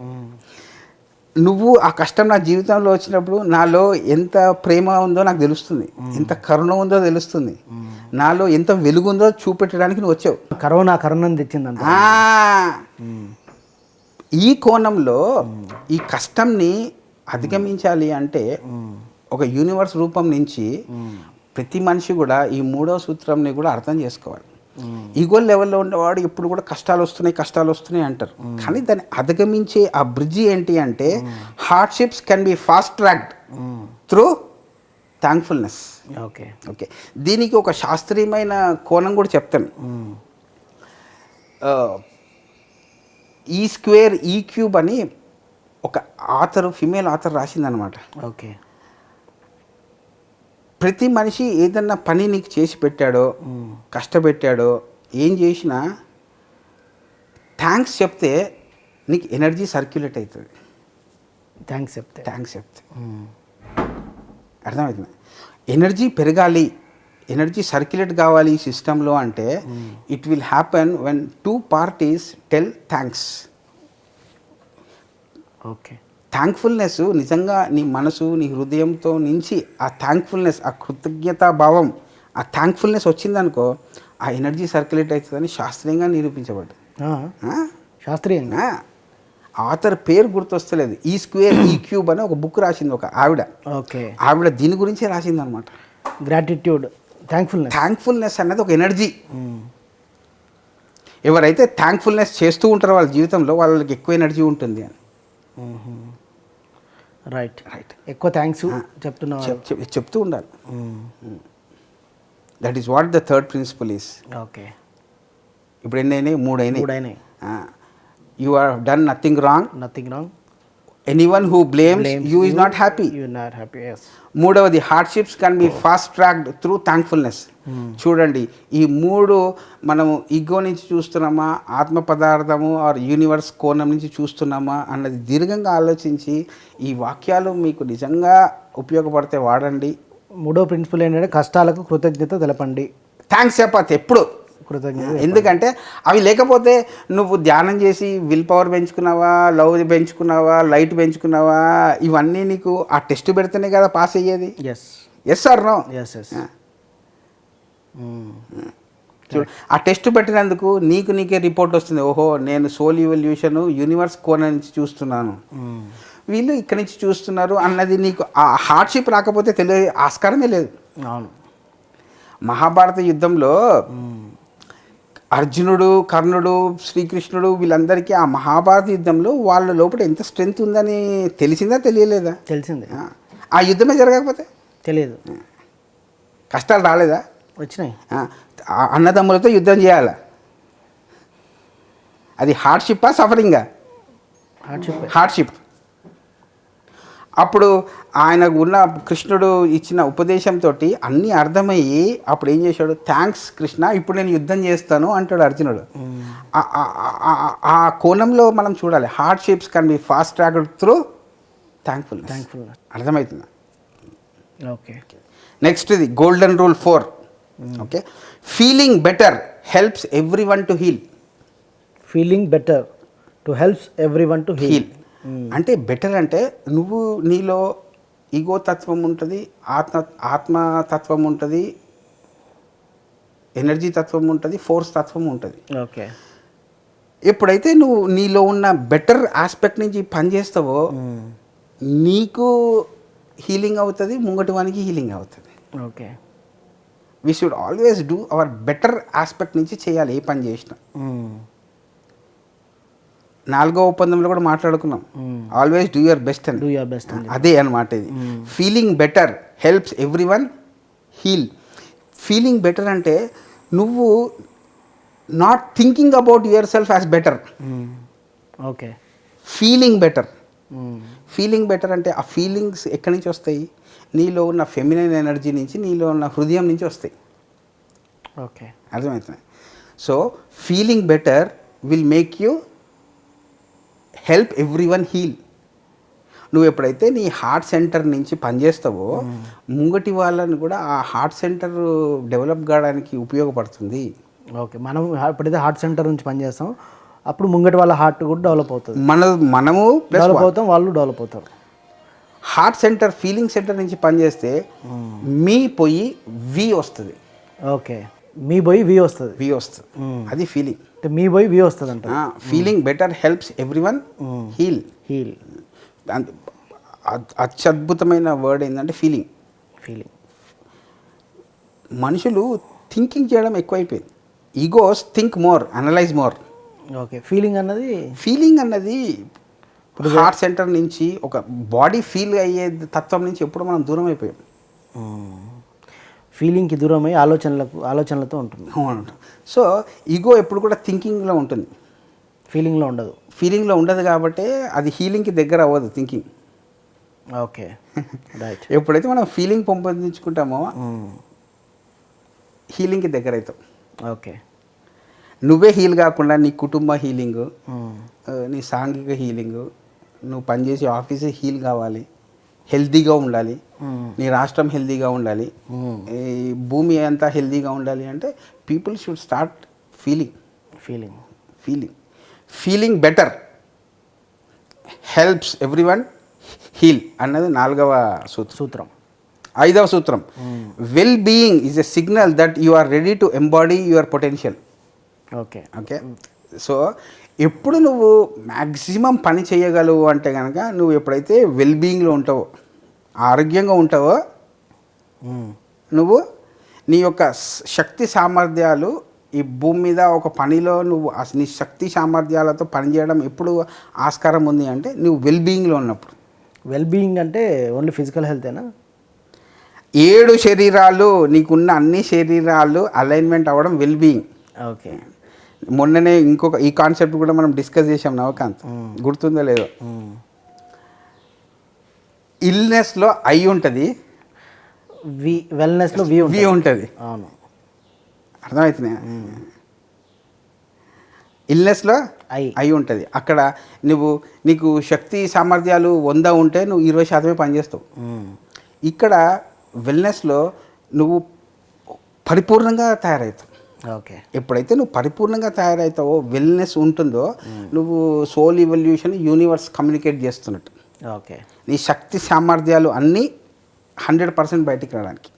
నువ్వు ఆ కష్టం నా జీవితంలో వచ్చినప్పుడు నాలో ఎంత ప్రేమ ఉందో నాకు తెలుస్తుంది, ఎంత కరుణ ఉందో తెలుస్తుంది, నాలో ఎంత వెలుగుందో చూపెట్టడానికి నువ్వు వచ్చావు. కరుణను తెచ్చిందంట. ఈ కోణంలో ఈ కష్టంని అధిగమించాలి అంటే ఒక యూనివర్స్ రూపం నుంచి ప్రతి మనిషి కూడా ఈ 3వ సూత్రంని కూడా అర్థం చేసుకోవాలి. ఈగో లెవెల్లో ఉండేవాడు ఎప్పుడు కూడా కష్టాలు వస్తున్నాయి అంటారు. కానీ దాన్ని అధిగమించే ఆ బ్రిడ్జి ఏంటి అంటే hardships can be fast tracked through thankfulness. Okay. Okay. దీనికి ఒక శాస్త్రీయమైన కోణం కూడా చెప్తాను. E² E³ అని ఒక ఫిమేల్ ఆథర్ రాసిందనమాట. ఓకే. ప్రతి మనిషి ఏదన్నా పని నీకు చేసి పెట్టాడో, కష్టపెట్టాడో, ఏం చేసినా థ్యాంక్స్ చెప్తే నీకు ఎనర్జీ సర్క్యులేట్ అవుతుంది. థ్యాంక్స్ చెప్తే అర్థమవుతుంది. ఎనర్జీ పెరగాలి, ఎనర్జీ సర్క్యులేట్ కావాలి ఈ సిస్టంలో అంటే it will happen when 2 parties tell thanks. Okay. Thankfulness నిజంగా నీ మనసు, నీ హృదయంతో నుంచి ఆ థ్యాంక్ఫుల్నెస్, ఆ కృతజ్ఞతా భావం, ఆ థ్యాంక్ఫుల్నెస్ వచ్చిందనుకో ఆ ఎనర్జీ సర్క్యులేట్ అవుతుందని శాస్త్రీయంగా నిరూపించబడ్డది. శాస్త్రీయంగా ఆథర్ పేరు గుర్తొస్తలేదు. E² E³ అని ఒక బుక్ రాసింది ఒక ఆవిడ. ఓకే. ఆవిడ దీని గురించే రాసింది అనమాట. గ్రాటిట్యూడ్, థ్యాంక్ఫుల్నెస్ అన్నది ఒక ఎనర్జీ. ఎవరైతే థ్యాంక్ఫుల్నెస్ చేస్తూ ఉంటారో వాళ్ళ జీవితంలో వాళ్ళకి ఎక్కువ ఎనర్జీ ఉంటుంది అని. రైట్. ఎక్కువ థ్యాంక్స్ చెప్తూ ఉండాలి. That is what the third principle is. Okay. ఇప్పుడు ఎన్ని అయినాయి? 3 అయినాయి. You are done nothing wrong. Anyone who blames you is not happy. మూడవది hardships can be fast tracked through thankfulness. చూడండి, ఈ 3 మనము ఈగో నుంచి చూస్తున్నామా, ఆత్మ పదార్థము ఆర్ యూనివర్స్ కోణం నుంచి చూస్తున్నామా అన్నది దీర్ఘంగా ఆలోచించి ఈ వాక్యాలు మీకు నిజంగా ఉపయోగపడితే వాడండి. 3వ ప్రిన్సిపల్ ఏంటంటే కష్టాలకు కృతజ్ఞత తెలపండి. థ్యాంక్స్ చెప్పాలి ఎప్పుడు. ఎందుకంటే అవి లేకపోతే నువ్వు ధ్యానం చేసి విల్ పవర్ పెంచుకున్నావా, లవ్ పెంచుకున్నావా, లైట్ పెంచుకున్నావా, ఇవన్నీ నీకు ఆ టెస్ట్ పెడితేనే కదా పాస్ అయ్యేది. Yes or no? చూడు, ఆ టెస్ట్ పెట్టినందుకు నీకే రిపోర్ట్ వస్తుంది. ఓహో, నేను సోల్ ఎవల్యూషన్ యూనివర్స్ కోణం నుంచి చూస్తున్నాను, వీళ్ళు ఇక్కడి నుంచి చూస్తున్నారు అన్నది నీకు ఆ హార్డ్షిప్ రాకపోతే తెలియ ఆస్కారమే లేదు. అవును. మహాభారత యుద్ధంలో అర్జునుడు, కర్ణుడు, శ్రీకృష్ణుడు వీళ్ళందరికీ ఆ మహాభారత యుద్ధంలో వాళ్ళ లోపల ఎంత స్ట్రెంగ్త్ ఉందని తెలిసిందా తెలియలేదా? తెలిసిందే. ఆ యుద్ధమే జరగకపోతే తెలియదు. కష్టాలు రాలేదా? వచ్చినాయి. అన్నదమ్ములతో యుద్ధం చేయాలా? అది హార్డ్షిప్పా, సఫరింగా? హార్డ్షిప్. అప్పుడు ఆయనకు ఉన్న కృష్ణుడు ఇచ్చిన ఉపదేశంతో అన్నీ అర్థమయ్యి అప్పుడు ఏం చేశాడు? థ్యాంక్స్ కృష్ణ, ఇప్పుడు నేను యుద్ధం చేస్తాను అంటాడు అర్జునుడు. ఆ కోణంలో మనం చూడాలి. Hardships can be fast tracked through thankfulness. అర్థమవుతుందా? ఓకే. నెక్స్ట్ ఇది golden rule 4. Okay. Feeling better helps every one to heal. Feeling better to helps every one to heal. Heal అంటే బెటర్ అంటే నువ్వు నీలో ఈగో తత్వం ఉంటుంది, ఆత్మతత్వం ఉంటుంది, ఎనర్జీ తత్వం ఉంటుంది, ఫోర్స్ తత్వం ఉంటుంది. ఓకే. ఎప్పుడైతే నువ్వు నీలో ఉన్న బెటర్ ఆస్పెక్ట్ నుంచి పని చేస్తావో నీకు హీలింగ్ అవుతుంది, ముంగటి వానికి హీలింగ్ అవుతుంది. Okay. We should always do our better aspect నుంచి చేయాలి ఏ పని చేసినా. 4వ ఒప్పందంలో కూడా మాట్లాడుకున్నాం, ఆల్వేస్ డూ యువర్ బెస్ట్ అని. Do your best. అదే అనమాట ఇది. Feeling better helps every one heal. Feeling better అంటే నువ్వు not thinking about your self as better. Okay. Feeling better. Feeling better అంటే ఆ ఫీలింగ్స్ ఎక్కడి నుంచి వస్తాయి? నీలో ఉన్న ఫెమినైన్ ఎనర్జీ నుంచి, నీలో ఉన్న హృదయం నుంచి వస్తాయి. ఓకే. అర్థమవుతుంది. So feeling better will make you help every one heal. నువ్వు ఎప్పుడైతే నీ హార్ట్ సెంటర్ నుంచి పనిచేస్తావో ముంగటి వాళ్ళని కూడా ఆ హార్ట్ సెంటర్ డెవలప్ కావడానికి ఉపయోగపడుతుంది. ఓకే. మనం ఎప్పుడైతే హార్ట్ సెంటర్ నుంచి పనిచేస్తాం అప్పుడు ముంగటి వాళ్ళ హార్ట్ కూడా డెవలప్ అవుతుంది. మనము డెవలప్ అవుతాం, వాళ్ళు డెవలప్ అవుతారు. హార్ట్ సెంటర్ ఫీలింగ్ సెంటర్ నుంచి పనిచేస్తే మీ పోయి వి వస్తుంది. ఓకే. మీ పోయి వి వస్తుంది. వి వస్తుంది, అది ఫీలింగ్. మీ పోయి వి వస్తుంది అంట. Feeling better helps every one heal. Heal అత్యద్భుతమైన వర్డ్ ఏంటంటే ఫీలింగ్. ఫీలింగ్. మనుషులు థింకింగ్ చేయడం ఎక్కువైపోయింది. Egos think more, analyze more. Okay. Feeling అన్నది హార్ట్ సెంటర్ నుంచి ఒక బాడీ ఫీల్ అయ్యే తత్వం నుంచి ఎప్పుడు మనం దూరం అయిపోయాం. ఫీలింగ్కి దూరమై ఆలోచనలతో ఉంటుంది. సో ఈగో ఎప్పుడు కూడా థింకింగ్లో ఉంటుంది, ఫీలింగ్లో ఉండదు. కాబట్టి అది హీలింగ్కి దగ్గర అవ్వదు థింకింగ్. ఓకే. రైట్. ఎప్పుడైతే మనం ఫీలింగ్ పెంపొందించుకుంటామో హీలింగ్కి దగ్గర అవుతాం. ఓకే. నువ్వే హీల్ కాకుండా నీ కుటుంబ హీలింగు, నీ సాంఘిక హీలింగు, నువ్వు పనిచేసే ఆఫీస్ హీల్ కావాలి, హెల్తీగా ఉండాలి, నీ రాష్ట్రం హెల్తీగా ఉండాలి, ఈ భూమి అంతా హెల్తీగా ఉండాలి అంటే people should start feeling better helps every one heal అన్నది 4వ సూత్రం. 5వ సూత్రం, well being is a signal that you are ready to embody your potential. Okay. So ఎప్పుడు నువ్వు మ్యాక్సిమం పని చేయగలవు అంటే కనుక నువ్వు ఎప్పుడైతే వెల్ బీయింగ్లో ఉంటావో, ఆరోగ్యంగా ఉంటావో, నువ్వు నీ యొక్క శక్తి సామర్థ్యాలు ఈ భూమి మీద ఒక పనిలో నువ్వు నీ శక్తి సామర్థ్యాలతో పనిచేయడం ఎప్పుడు ఆస్కారం ఉంది అంటే నువ్వు వెల్ బీయింగ్లో ఉన్నప్పుడు. వెల్ బీయింగ్ అంటే ఓన్లీ ఫిజికల్ హెల్తేనా? 7 శరీరాలు, నీకున్న అన్ని శరీరాలు అలైన్మెంట్ అవ్వడం వెల్ బీయింగ్. ఓకే. మొన్ననే ఈ కాన్సెప్ట్ కూడా మనం డిస్కస్ చేసాం నవకాంత్, గుర్తుందో లేదో. ఇల్నెస్లో ఐ ఉంటుంది, వెల్నెస్లో వి ఉంటుంది. అవును, అర్థమవుతుంది. ఇల్నెస్లో ఐ ఉంటుంది. అక్కడ నీకు శక్తి సామర్థ్యాలు 100 ఉంటే నువ్వు 20% పనిచేస్తావు. ఇక్కడ వెల్నెస్లో నువ్వు పరిపూర్ణంగా తయారవుతావు. ఓకే. ఎప్పుడైతే నువ్వు పరిపూర్ణంగా తయారవుతావో, వెల్నెస్ ఉంటుందో, నువ్వు సోల్ ఇవల్యూషన్ యూనివర్స్ కమ్యూనికేట్ చేస్తున్నట్టు. ఓకే. నీ శక్తి సామర్థ్యాలు అన్నీ 100% బయటికి రావడానికి.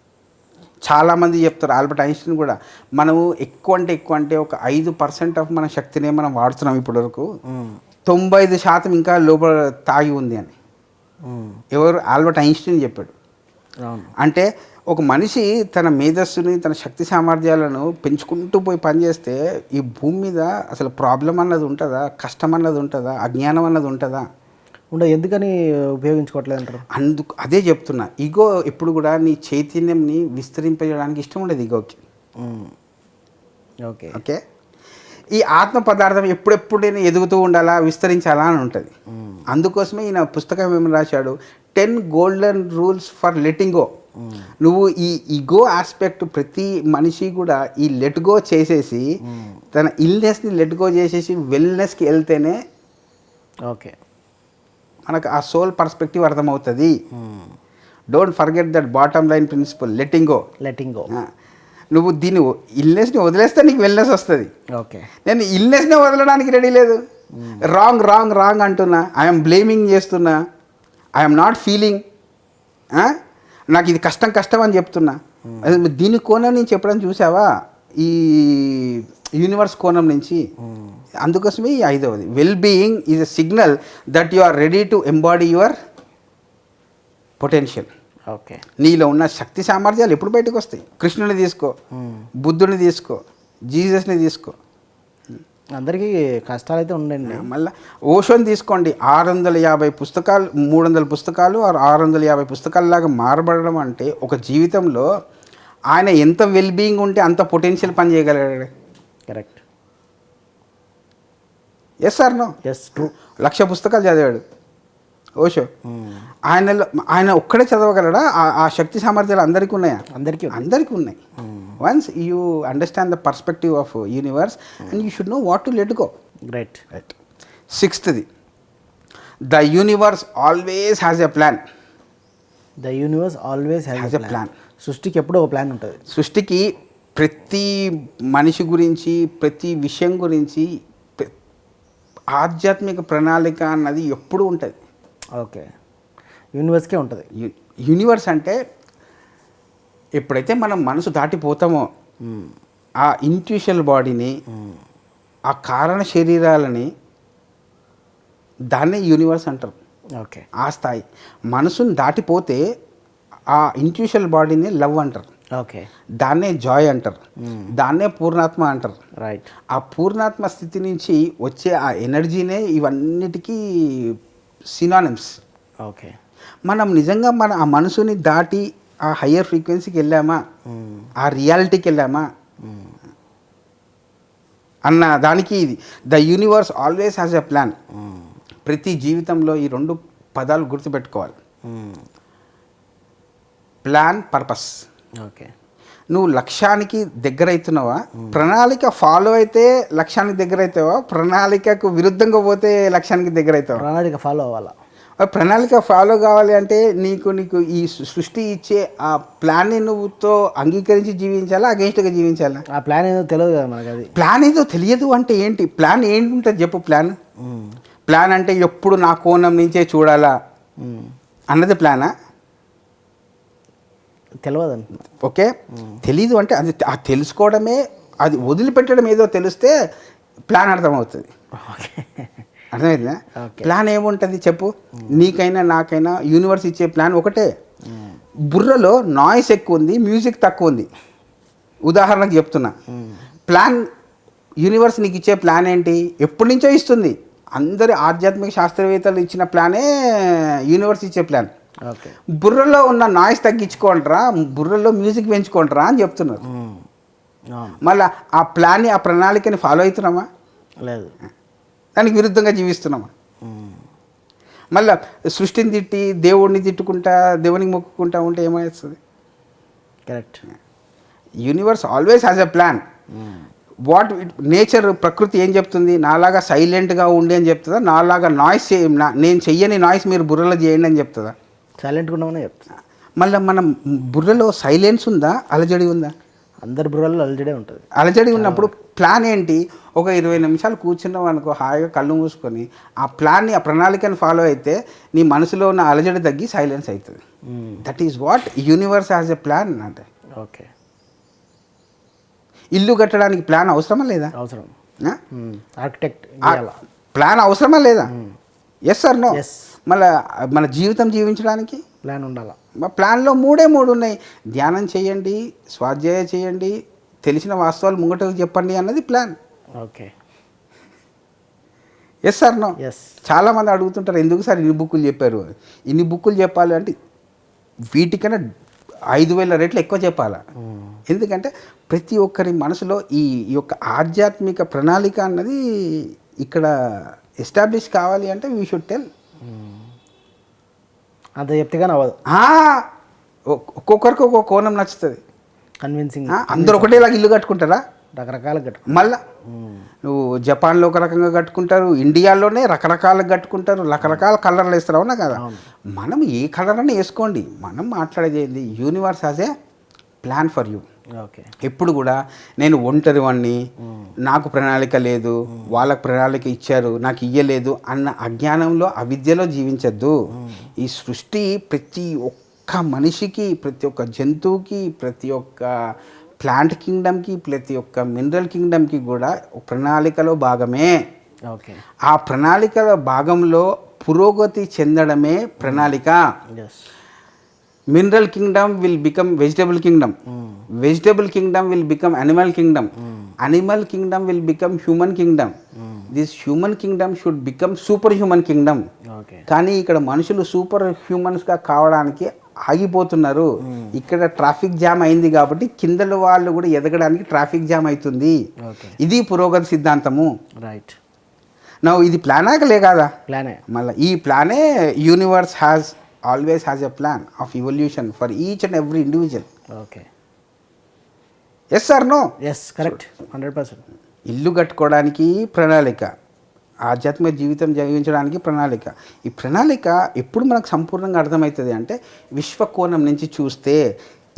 చాలామంది చెప్తారు, ఆల్బర్ట్ ఐన్స్టీన్ కూడా, మనము ఎక్కువ అంటే ఒక 5% ఆఫ్ మన శక్తినే మనం వాడుతున్నాం ఇప్పటివరకు, 95% ఇంకా లోపల తాగి ఉంది అని. ఎవరు? ఆల్బర్ట్ ఐన్స్టీన్ చెప్పాడు. అంటే ఒక మనిషి తన మేధస్సుని, తన శక్తి సామర్థ్యాలను పెంచుకుంటూ పోయి పనిచేస్తే ఈ భూమి మీద అసలు ప్రాబ్లం అన్నది ఉంటుందా, కష్టం అన్నది ఉంటుందా, అజ్ఞానం అన్నది ఉంటుందా? ఎందుకని ఉపయోగించుకోవట్లేదు అంటారు? అదే చెప్తున్నా. ఈగో ఎప్పుడు కూడా నీ చైతన్యంని విస్తరింపజేయడానికి ఇష్టం ఉండదు ఈగోకి. ఓకే. ఈ ఆత్మ పదార్థం ఎప్పుడెప్పుడైనా ఎదుగుతూ ఉండాలా, విస్తరించాలా అని ఉంటుంది. అందుకోసమే ఈయన పుస్తకం ఏమని రాశాడు, 10 golden rules for letting go. నువ్వు ఈ ఈగో ఆస్పెక్ట్ ప్రతి మనిషి కూడా ఈ లెట్ గో చేసేసి, తన ఇల్నెస్ని లెట్ గో చేసేసి వెల్నెస్కి వెళ్తేనే ఓకే మనకు ఆ సోల్ పర్స్పెక్టివ్ అర్థమవుతుంది. Don't forget that bottom line principle, letting go. నువ్వు దీన్ని ఇల్నెస్ని వదిలేస్తే నీకు వెల్నెస్ వస్తుంది. ఓకే. నేను ఇల్నెస్నే వదలడానికి రెడీ లేదు. రాంగ్ రాంగ్ రాంగ్ అంటున్నా, ఐఎమ్ బ్లేమింగ్ చేస్తున్నా, ఐఎమ్ నాట్ ఫీలింగ్, నాకు ఇది కష్టం కష్టం అని చెప్తున్నా. దీని కోణం నుంచి ఎప్పుడైనా చూసావా ఈ యూనివర్స్ కోణం నుంచి? అందుకోసమే ఈ 5వది, well being is a signal that you are ready to embody your potential. Okay, నీలో ఉన్న శక్తి సామర్థ్యాలు ఎప్పుడు బయటకు వస్తాయి? కృష్ణుని తీసుకో, బుద్ధుని తీసుకో, జీసస్ని తీసుకో, అందరికీ కష్టాలు అయితే ఉండండి. మళ్ళీ ఓషోని తీసుకోండి, 650 పుస్తకాలు, 300 పుస్తకాలు, 650 పుస్తకాలలాగా మారబడడం అంటే ఒక జీవితంలో ఆయన ఎంత వెల్ బీయింగ్ ఉంటే అంత పొటెన్షియల్ పని చేయగలగాడు. Correct. Yes sir no? Yes, true. 1,00,000 పుస్తకాలు చదివాడు ఓషో. ఆయన ఒక్కడే చదవగలడా? ఆ శక్తి సామర్థ్యాలు అందరికీ ఉన్నాయా? అందరికీ ఉన్నాయి. Once you understand the perspective of universe and you should know what to let go. Right. 6th, the universe always has a plan. The universe always has a plan. సృష్టికి ఎప్పుడూ ఒక ప్లాన్ ఉంటుంది. సృష్టికి ప్రతి మనిషి గురించి, ప్రతి విషయం గురించి ఆధ్యాత్మిక ప్రణాళిక అన్నది ఎప్పుడూ ఉంటుంది. ఓకే, యూనివర్స్కే ఉంటుంది. యూనివర్స్ అంటే ఎప్పుడైతే మనం మనసు దాటిపోతామో ఆ ఇంట్యూషనల్ బాడీని, ఆ కారణ శరీరాలని, దాన్నే యూనివర్స్ అంటారు. ఓకే, ఆ స్థాయి మనసుని దాటిపోతే ఆ ఇంట్యూషనల్ బాడీని లవ్ అంటారు. ఓకే, దాన్నే జాయ్ అంటారు, దాన్నే పూర్ణాత్మ అంటారు. రైట్. ఆ పూర్ణాత్మ స్థితి నుంచి వచ్చే ఆ ఎనర్జీనే ఇవన్నిటికీ సినానిమ్స్. ఓకే, మనం నిజంగా ఆ మనసుని దాటి ఆ హయ్యర్ ఫ్రీక్వెన్సీకి వెళ్ళామా, ఆ రియాలిటీకి వెళ్ళామా అన్న దానికి ఇది the universe always has a plan. ప్రతి జీవితంలో ఈ 2 పదాలు గుర్తుపెట్టుకోవాలి, ప్లాన్, పర్పస్. ఓకే, నువ్వు లక్ష్యానికి దగ్గర అవుతున్నావా? ప్రణాళిక ఫాలో అయితే లక్ష్యానికి దగ్గర అవుతావా? ప్రణాళికకు విరుద్ధంగా పోతే లక్ష్యానికి దగ్గర అవుతావా? ప్రణాళిక ఫాలో అవ్వాలా. ప్రణాళిక ఫాలో కావాలి అంటే నీకు ఈ సృష్టి ఇచ్చే ఆ ప్లాన్ని నువ్వుతో అంగీకరించి జీవించాలా, అగెన్స్ట్గా జీవించాలా? ఆ ప్లాన్ ఏదో తెలియదు కదా మనకు. అది ప్లాన్ ఏదో తెలియదు అంటే ఏంటి? ప్లాన్ ఏంటి ఉంటుంది చెప్పు. ప్లాన్ అంటే ఎప్పుడు నా కోణం నుంచే చూడాలా అన్నది ప్లానా? తెలియదు అంటున్నా. ఓకే, తెలీదు అంటే అది ఆ తెలుసుకోవడమే, అది వదిలిపెట్టడం ఏదో తెలిస్తే ప్లాన్ అర్థమవుతుంది. అర్థమైందా? ప్లాన్ ఏముంటుంది చెప్పు? నీకైనా నాకైనా యూనివర్స్ ఇచ్చే ప్లాన్ ఒకటే. బుర్రలో నాయిస్ ఎక్కువ ఉంది, మ్యూజిక్ తక్కువ ఉంది. ఉదాహరణకు చెప్తున్నా, ప్లాన్ యూనివర్స్ నీకు ఇచ్చే ప్లాన్ ఏంటి? ఎప్పటి నుంచో ఇస్తుంది. అందరి ఆధ్యాత్మిక శాస్త్రవేత్తలు ఇచ్చిన ప్లానే యూనివర్స్ ఇచ్చే ప్లాన్. ఓకే, బుర్రలో ఉన్న నాయిస్ తగ్గించుకోండిరా, బుర్రలో మ్యూజిక్ పెంచుకోండిరా అని చెప్తున్నారు. మళ్ళీ ఆ ప్లాన్ని, ఆ ప్రణాళికని ఫాలో అవుతున్నామా? లేదు. దానికి విరుద్ధంగా జీవిస్తున్నామా? మళ్ళీ సృష్టిని తిట్టి దేవుడిని తిట్టుకుంటా, దేవునికి మొక్కుకుంటా ఉంటే ఏమవుతుంది? Correct. Universe always has a plan. What nature, ప్రకృతి ఏం చెప్తుంది? నాలాగా సైలెంట్గా ఉండి అని చెప్తుందా? నాలాగా నాయిస్ నేను చెయ్యని నాయిస్ మీరు బుర్రలో చేయండి అని చెప్తుందా? సైలెంట్గా ఉండమని చెప్తా. మళ్ళీ మనం బుర్రలో సైలెన్స్ ఉందా, అలజడి ఉందా? అందరి బుర్రలో అలజడే ఉంటుంది. అలజడి ఉన్నప్పుడు ప్లాన్ ఏంటి? ఒక 20 నిమిషాలు కూర్చున్నాం అనుకో, హాయిగా కళ్ళు మూసుకొని ఆ ప్లాన్ని, ఆ ప్రణాళికను ఫాలో అయితే నీ మనసులో ఉన్న అలజడి తగ్గి సైలెన్స్ అవుతుంది. That is what universe has a plan అంటే. ఓకే, ఇల్లు కట్టడానికి ప్లాన్ అవసరమా లేదా? అవసరం. ఆర్కిటెక్ట్ ప్లాన్ అవసరమా లేదా? Yes sir no? మళ్ళీ మన జీవితం జీవించడానికి ప్లాన్ ఉండాలి. ప్లాన్లో 3 ఉన్నాయి. ధ్యానం చేయండి, స్వాధ్యాయం చేయండి, తెలిసిన వాస్తవాలు ముంగటకు చెప్పండి అన్నది plan. Okay, yes sir no? Yes. చాలామంది అడుగుతుంటారు, ఎందుకు సార్ ఇన్ని బుక్కులు చెప్పారు? ఇన్ని బుక్కులు చెప్పాలి అంటే వీటికన్నా 5,000 రెట్లు ఎక్కువ చెప్పాలా? ఎందుకంటే ప్రతి ఒక్కరి మనసులో ఈ యొక్క ఆధ్యాత్మిక ప్రణాళిక అన్నది ఇక్కడ ఎస్టాబ్లిష్ కావాలి అంటే వీ షుడ్ టెల్. అంత చెప్తేగానే అవ్వదు. ఒక్కొక్కరికి ఒక్కొక్క కోణం నచ్చుతుంది. కన్విన్సింగ్. అందరూ ఒకటేలాగా ఇల్లు కట్టుకుంటారా? రకరకాలుగా కట్టుకుంటారు. మళ్ళీ నువ్వు జపాన్లో ఒక రకంగా కట్టుకుంటారు, ఇండియాలోనే రకరకాలుగా కట్టుకుంటారు, రకరకాల కలర్లు వేస్తారు. అవునా కదా? మనం ఏ కలర్ అని వేసుకోండి, మనం మాట్లాడేది universe has a plan for you. Okay. ఎప్పుడు కూడా నేను ఒంటరి వాడిని, నాకు ప్రణాళిక లేదు, వాళ్ళకు ప్రణాళిక ఇచ్చారు నాకు ఇయ్యలేదు అన్న అజ్ఞానంలో అవిద్యలో జీవించద్దు. ఈ సృష్టి ప్రతి ఒక్క మనిషికి, ప్రతి ఒక్క జంతువుకి, ప్రతి ఒక్క ప్లాంట్ కింగ్డమ్కి, ప్రతి ఒక్క మినరల్ కింగ్డమ్కి కూడా ప్రణాళికలో భాగమే. ఓకే. ఆ ప్రణాళికల భాగంలో పురోగతి చెందడమే ప్రణాళిక. Mineral Kingdom will become vegetable Kingdom, vegetable Kingdom will become animal Kingdom, animal Kingdom will become human Kingdom, this human Kingdom should become super human Kingdom. కానీ ఇక్కడ మనుషులు సూపర్ హ్యూమన్స్గా కావడానికి ఆగిపోతున్నారు. ఇక్కడ ట్రాఫిక్ జామ్ అయింది కాబట్టి కిందల వాళ్ళు కూడా ఎదగడానికి ట్రాఫిక్ జామ్ అవుతుంది. ఇది పురోగతి సిద్ధాంతము. రైట్. నా ఇది ప్లానాకలే కాదా? ప్లానే. మళ్ళీ ఈ ప్లానే universe always has a plan of evolution for each and every individual. Okay. Yes or no? Yes, correct. 100%. ఇల్లు కట్టుకోవడానికి ప్రణాళిక, ఆధ్యాత్మిక జీవితం జీవించడానికి ప్రణాళిక. ఈ ప్రణాళిక ఎప్పుడు మనకు సంపూర్ణంగా అర్థమవుతుంది అంటే విశ్వకోణం నుంచి చూస్తే,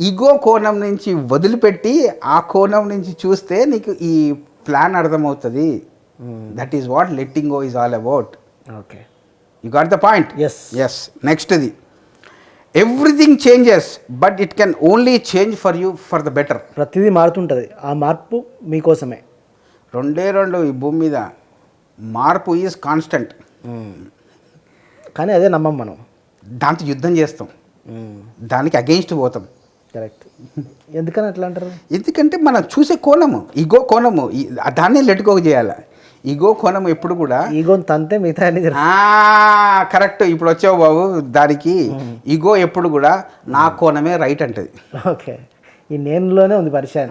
ఈగో కోణం నుంచి వదిలిపెట్టి ఆ కోణం నుంచి చూస్తే నీకు ఈ ప్లాన్ అర్థమవుతుంది. That is what letting go is all about. Okay. You got the point? Yes. Yes. Next to the everything changes, but it can only change for you for the better. ప్రతిదీ మారుతుంటుంది, ఆ మార్పు మీకోసమే. రెండు ఈ భూమి మీద మార్పు ఈజ్ కాన్స్టెంట్. కానీ అదే నమ్మం మనం. దాంతో యుద్ధం చేస్తాం, దానికి అగెయిన్స్ట్ పోతాం. కరెక్ట్. ఎందుకని అట్లా అంటారు? ఎందుకంటే మనం చూసే కోణము, ఈగో కోణము, దాన్నే లెట్గో చేయాలి. ఈగో కోణం ఎప్పుడు కూడా ఈగోని తంతే మిగతా కరెక్ట్. ఇప్పుడు వచ్చావు బాబు, దానికి ఈగో ఎప్పుడు కూడా నా కోణమే రైట్ అంటది. ఓకే. ఈ నేనులోనే ఉంది పరిచయం.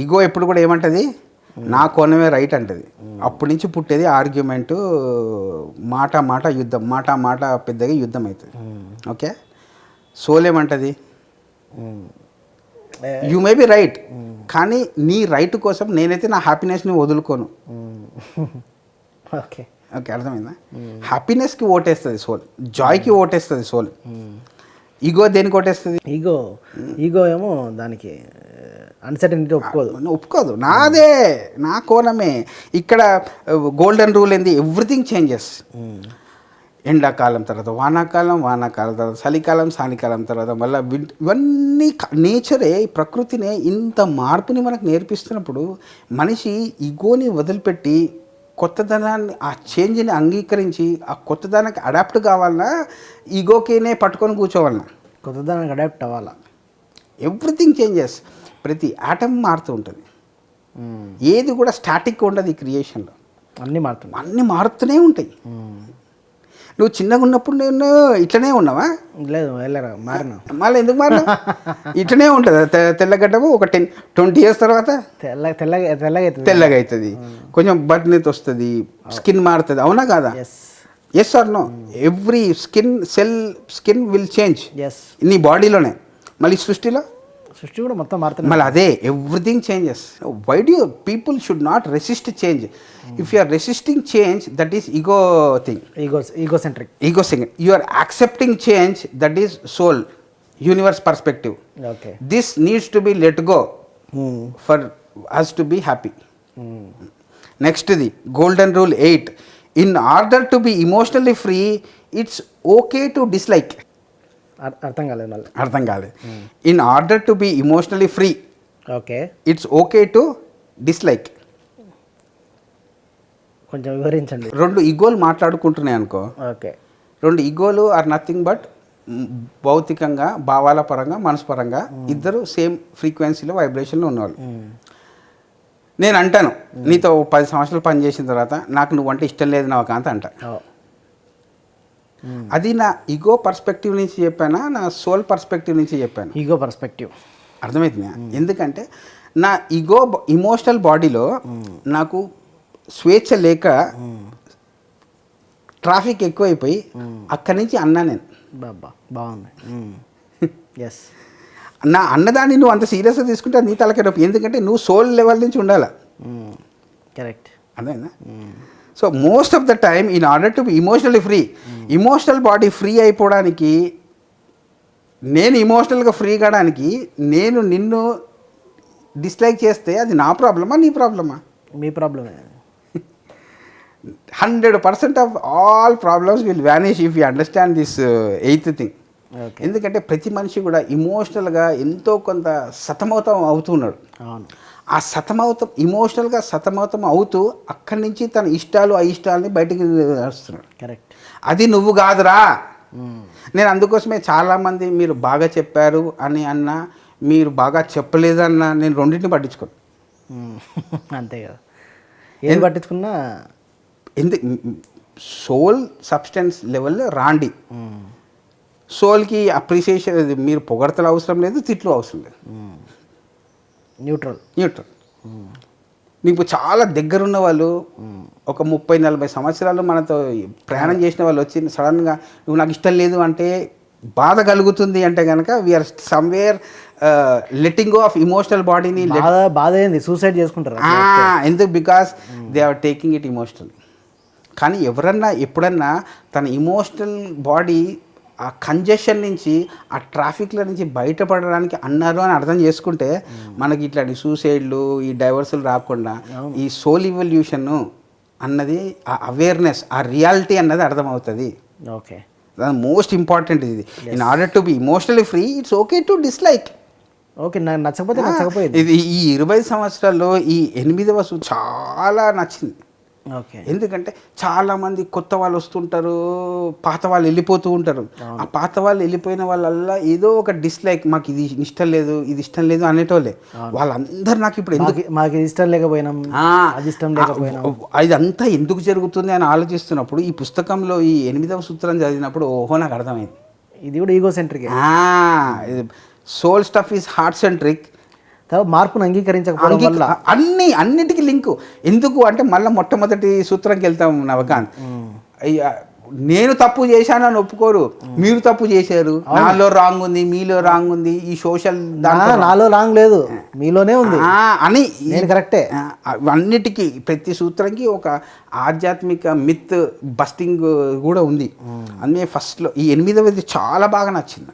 ఈగో ఎప్పుడు కూడా ఏమంటది? నా కోణమే రైట్ అంటది. అప్పటి నుంచి పుట్టేది ఆర్గ్యుమెంటు, మాట యుద్ధం, మాట పెద్దగా యుద్ధం అవుతుంది. ఓకే. సోల్ ఏమంటది? యూ మే బి రైట్, కానీ నీ రైట్ కోసం నేనైతే నా హ్యాపీనెస్ని వదులుకోను. ఓకే. ఓకే, అర్థమైందా? హ్యాపీనెస్కి ఓటేస్తుంది సోల్, జాయ్కి ఓటేస్తుంది సోల్. ఈగో దేనికి ఓటేస్తుంది? ఈగో ఏమో దానికి అన్సర్టనిటీ ఒప్పుకోదు. నాదే, నా కోణమే. ఇక్కడ గోల్డెన్ రూల్ ఏంది? Everything changes. ఎండాకాలం తర్వాత వానాకాలం, వానాకాలం తర్వాత చలికాలం, చలికాలం తర్వాత మళ్ళీ ఇవన్నీ నేచరే, ప్రకృతినే ఇంత మార్పుని మనకు నేర్పిస్తున్నప్పుడు మనిషి ఈగోని వదిలిపెట్టి కొత్తదనాన్ని, ఆ చేంజ్ని అంగీకరించి ఆ కొత్తదనానికి అడాప్ట్ కావాలన్నా ఈగోకినే పట్టుకొని కూర్చోవాలన్నా, కొత్తదనానికి అడాప్ట్ అవ్వాలా. Everything changes. ప్రతి ఆటం మారుతూ ఉంటుంది. ఏది కూడా స్టాటిక్ ఉండదు ఈ క్రియేషన్లో. అన్నీ మారుతూనే ఉంటాయి. నువ్వు చిన్నగా ఉన్నప్పుడు నేను ఇట్లనే ఉన్నావా? లేదు, మారినా. మళ్ళీ ఎందుకు మారినా? ఇట్లనే ఉంటుంది. తెల్లగడ్డము ఒక 20 years తర్వాత తెల్లగా అవుతుంది, కొంచెం బట్నెత్ వస్తుంది, స్కిన్ మారుతుంది. అవునా కాదా? Yes or no? Every skin will change నీ బాడీలోనే. మళ్ళీ సృష్టి కూడా మొత్తం మారుతుంది. మళ్ళీ అదే everything changes. Why do people should not resist change? If you are resisting change, that is ego thing, egocentric. You are accepting change, that is soul, universe perspective. This needs to be let go for us to be happy. Next the golden rule 8. In order to be emotionally free, it's okay to dislike. అర్థం కాలేదు. In order to B emotionally free, okay, it's okay to dislike. కొంచెం వివరించండి. 2 ఈగోలు మాట్లాడుకుంటున్నాయి అనుకో. Okay. 2 ఈగోలు are nothing but భౌతికంగా, భావాల పరంగా, మనసు పరంగా ఇద్దరు సేమ్ ఫ్రీక్వెన్సీలో, వైబ్రేషన్లో ఉన్నవాళ్ళు. నేను అంటాను, నీతో 10 సంవత్సరాలు పని చేసిన తర్వాత నాకు నువ్వు అంటే ఇష్టం లేదు నాకు అంత అంట. అది నా ఈగో పర్స్పెక్టివ్ నుంచి చెప్పానా, నా సోల్ పర్స్పెక్టివ్ నుంచి చెప్పాను? Ego perspective. అర్థమవుతుందా? ఎందుకంటే నా ఈగో ఇమోషనల్ బాడీలో నాకు స్వేచ్ఛ లేక ట్రాఫిక్ ఎక్కువైపోయి అక్కడి నుంచి అన్నా నేను. బాగుంది. ఎస్. నా అన్నదాన్ని నువ్వు అంత సీరియస్గా తీసుకుంటే నీ తలకెడపు. ఎందుకంటే నువ్వు సోల్ లెవెల్ నుంచి ఉండాలి. కరెక్ట్. అదేనా? So most of the time in order to be emotionally free, emotional body free అయిపోవడానికి నేను ఇమోషనల్గా ఫ్రీ కావడానికి నేను నిన్ను డిస్లైక్ చేస్తే అది నా ప్రాబ్లమా నీ ప్రాబ్లమా? మీ ప్రాబ్లమే. 100% of all problems will vanish if you understand this eighth thing. Okay. ఎందుకంటే ప్రతి మనిషి కూడా ఇమోషనల్గా ఎంతో కొంత సతమతం అవుతున్నాడు. అవును. ఆ ఇమోషనల్గా సతమతం అవుతూ అక్కడి నుంచి తన ఇష్టాలు అయిష్టాలని బయటికి వస్తున్నాడు. కరెక్ట్. అది నువ్వు కాదురా. నేను అందుకోసమే చాలామంది మీరు బాగా చెప్పారు అని అన్నా, మీరు బాగా చెప్పలేదన్నా నేను రెండింటిని పట్టించుకోను. అంతే కదా, ఏం పట్టించుకున్నా సోల్ సబ్స్టెన్స్ లెవెల్లో రాండి. సోల్కి అప్రిసియేషన్, మీరు పొగడతలు అవసరం లేదు, తిట్లు అవసరం లేదు. న్యూట్రల్. నీకు చాలా దగ్గరున్న వాళ్ళు ఒక 30-40 సంవత్సరాలు మనతో ప్రయాణం చేసిన వాళ్ళు వచ్చి సడన్గా నువ్వు నాకు ఇష్టం లేదు అంటే బాధ కలుగుతుంది అంటే కనుక we are somewhere letting go of emotional బాడీని. బాధ ఏంది, సూసైడ్ చేసుకుంటారు. ఎందుకు? Because they are taking it emotional. కానీ ఎవరన్నా ఎప్పుడన్నా తన ఇమోషనల్ బాడీ ఆ కంజెషన్ నుంచి, ఆ ట్రాఫిక్ల నుంచి బయటపడడానికి అన్నారు అని అర్థం చేసుకుంటే మనకి ఇట్లాంటి సూసైడ్లు, ఈ డైవర్సులు రాకుండా ఈ సోల్ ఇవల్యూషన్ అన్నది, ఆ అవేర్నెస్, ఆ రియాలిటీ అన్నది అర్థమవుతుంది. ఓకే. మోస్ట్ ఇంపార్టెంట్ ఇది. In order to B emotionally free, it's okay to dislike. Okay, నాకు నచ్చకపోతే నచ్చకపోయింది. ఇది ఈ 20 సంవత్సరాల్లో ఈ 8వ చాలా నచ్చింది. ఓకే. ఎందుకంటే చాలామంది కొత్త వాళ్ళు వస్తుంటారు, పాత వాళ్ళు వెళ్ళిపోతూ ఉంటారు. ఆ పాత వాళ్ళు వెళ్ళిపోయిన వాళ్ళల్లా ఏదో ఒక డిస్లైక్, మాకు ఇది ఇష్టం లేదు, ఇది ఇష్టం లేదు అనేటోళ్ళే. వాళ్ళందరూ నాకు ఇప్పుడు ఎందుకు, మాకు ఇది ఇష్టం లేకపోయినాం, అది ఇష్టం లేకపోయినాం, ఇదంతా ఎందుకు జరుగుతుంది అని ఆలోచిస్తున్నప్పుడు ఈ పుస్తకంలో ఈ 8వ సూత్రం చదివినప్పుడు ఓహో నాకు అర్థమైంది. ఇది కూడా egocentric. Soul stuff is heart centric. మార్పును అంగీకరించకపోవడం వల్ల అన్నిటికీ లింకు. ఎందుకు అంటే మళ్ళీ మొట్టమొదటి సూత్రంకి వెళ్తాం నవకాంత్. నేను తప్పు చేశానని ఒప్పుకోరు, మీరు తప్పు చేశారు, నాలో రాంగ్ ఉంది, మీలో రాంగ్ ఉంది, ఈ సోషల్ నాలో రాంగ్ లేదు, మీలోనే ఉంది అని కరెక్టే. అన్నిటికీ ప్రతి సూత్రంకి ఒక ఆధ్యాత్మిక మిత్ బస్టింగ్ కూడా ఉంది. అందుకే ఫస్ట్లో ఈ 8వది చాలా బాగా నచ్చింది.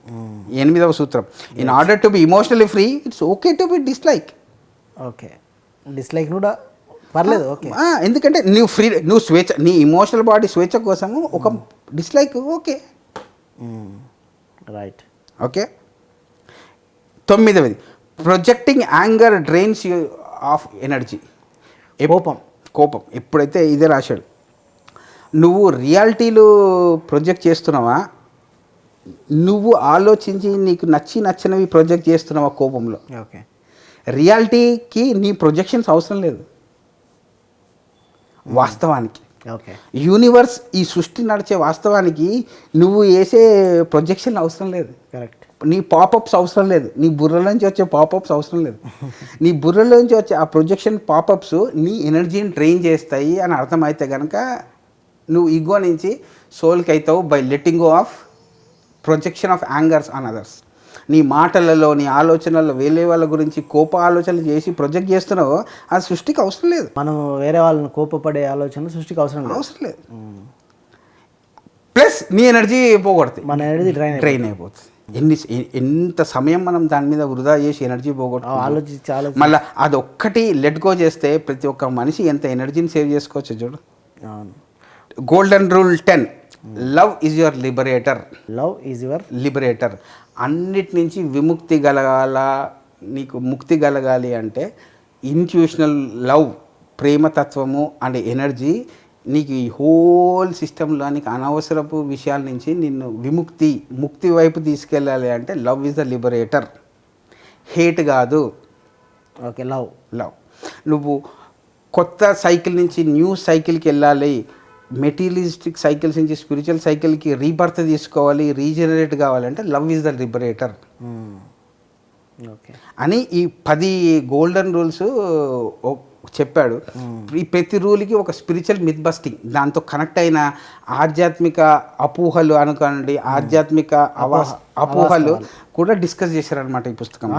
8వ సూత్రం, in order to B emotionally free, it's okay to be dislike. Okay, dislike కూడా పర్లేదు. ఓకే. ఎందుకంటే నువ్వు స్వేచ్ఛ, నీ ఇమోషనల్ బాడీ స్వేచ్ఛ కోసము ఒక డిస్లైక్ ఓకే. రైట్. ఓకే. 9వది, projecting anger drains you of energy. కోపం ఎప్పుడైతే ఇదే రాశాడు, నువ్వు రియాలిటీలు ప్రొజెక్ట్ చేస్తున్నావా, నువ్వు ఆలోచించి నీకు నచ్చినవి ప్రొజెక్ట్ చేస్తున్నావా కోపంలో. ఓకే. రియాలిటీకి నీ ప్రొజెక్షన్స్ అవసరం లేదు వాస్తవానికి. ఓకే. యూనివర్స్, ఈ సృష్టి నడిచే వాస్తవానికి నువ్వు వేసే ప్రొజెక్షన్ అవసరం లేదు. కరెక్ట్. నీ పాపప్స్ అవసరం లేదు, నీ బుర్రలోంచి వచ్చే పాపప్స్ అవసరం లేదు. నీ బుర్రలోంచి వచ్చే ఆ ప్రొజెక్షన్ పాపప్స్ నీ ఎనర్జీని డ్రైన్ చేస్తాయి అని అర్థమైతే కనుక నువ్వు ఈగో నుంచి సోల్కి అవుతావు by letting go of projection of hangers on others. నీ మాటలలో, నీ ఆలోచనల్లో వేరే వాళ్ళ గురించి కోప ఆలోచనలు చేసి ప్రొజెక్ట్ చేస్తున్నావో అది సృష్టికి అవసరం లేదు. మనం వేరే వాళ్ళని కోపపడే ఆలోచన సృష్టికి అవసరం లేదు. ప్లస్ నీ ఎనర్జీ పోగొడుతుంది, మన ఎనర్జీ డ్రైన్ అయిపోతుంది. ఎంత సమయం మనం దాని మీద వృధా చేసి ఎనర్జీ పోగొట్టు ఆలోచించి మళ్ళీ అది ఒక్కటి లెట్ గో చేస్తే ప్రతి ఒక్క మనిషి ఎంత ఎనర్జీని సేవ్ చేసుకోవచ్చు చూడు. Golden rule 10, love is your liberator. అన్నిటి నుంచి విముక్తి నీకు ముక్తి కలగాలి అంటే ఇంట్యూషనల్ లవ్, ప్రేమతత్వము అండ్ ఎనర్జీ నీకు ఈ హోల్ సిస్టంలో నీకు అనవసరపు విషయాల నుంచి నిన్ను ముక్తి వైపు తీసుకెళ్ళాలి అంటే love is the liberator, hate కాదు. ఓకే. లవ్. నువ్వు కొత్త సైకిల్ నుంచి న్యూ సైకిల్కి వెళ్ళాలి, మెటీరియలిస్టిక్ సైకిల్స్ నుంచి స్పిరిచువల్ సైకిల్కి రీబర్త్ తీసుకోవాలి, రీజనరేట్ కావాలంటే లవ్ ఈజ్ ద లిబరేటర్ అని ఈ 10 గోల్డెన్ రూల్స్ చెప్పాడు. ఈ ప్రతి రూల్కి ఒక స్పిరిచువల్ మిత్ బస్టింగ్, దాంతో కనెక్ట్ అయిన ఆధ్యాత్మిక అపోహలు అనుకోండి, ఆధ్యాత్మిక అపోహలు కూడా డిస్కస్ చేశారనమాట ఈ పుస్తకం.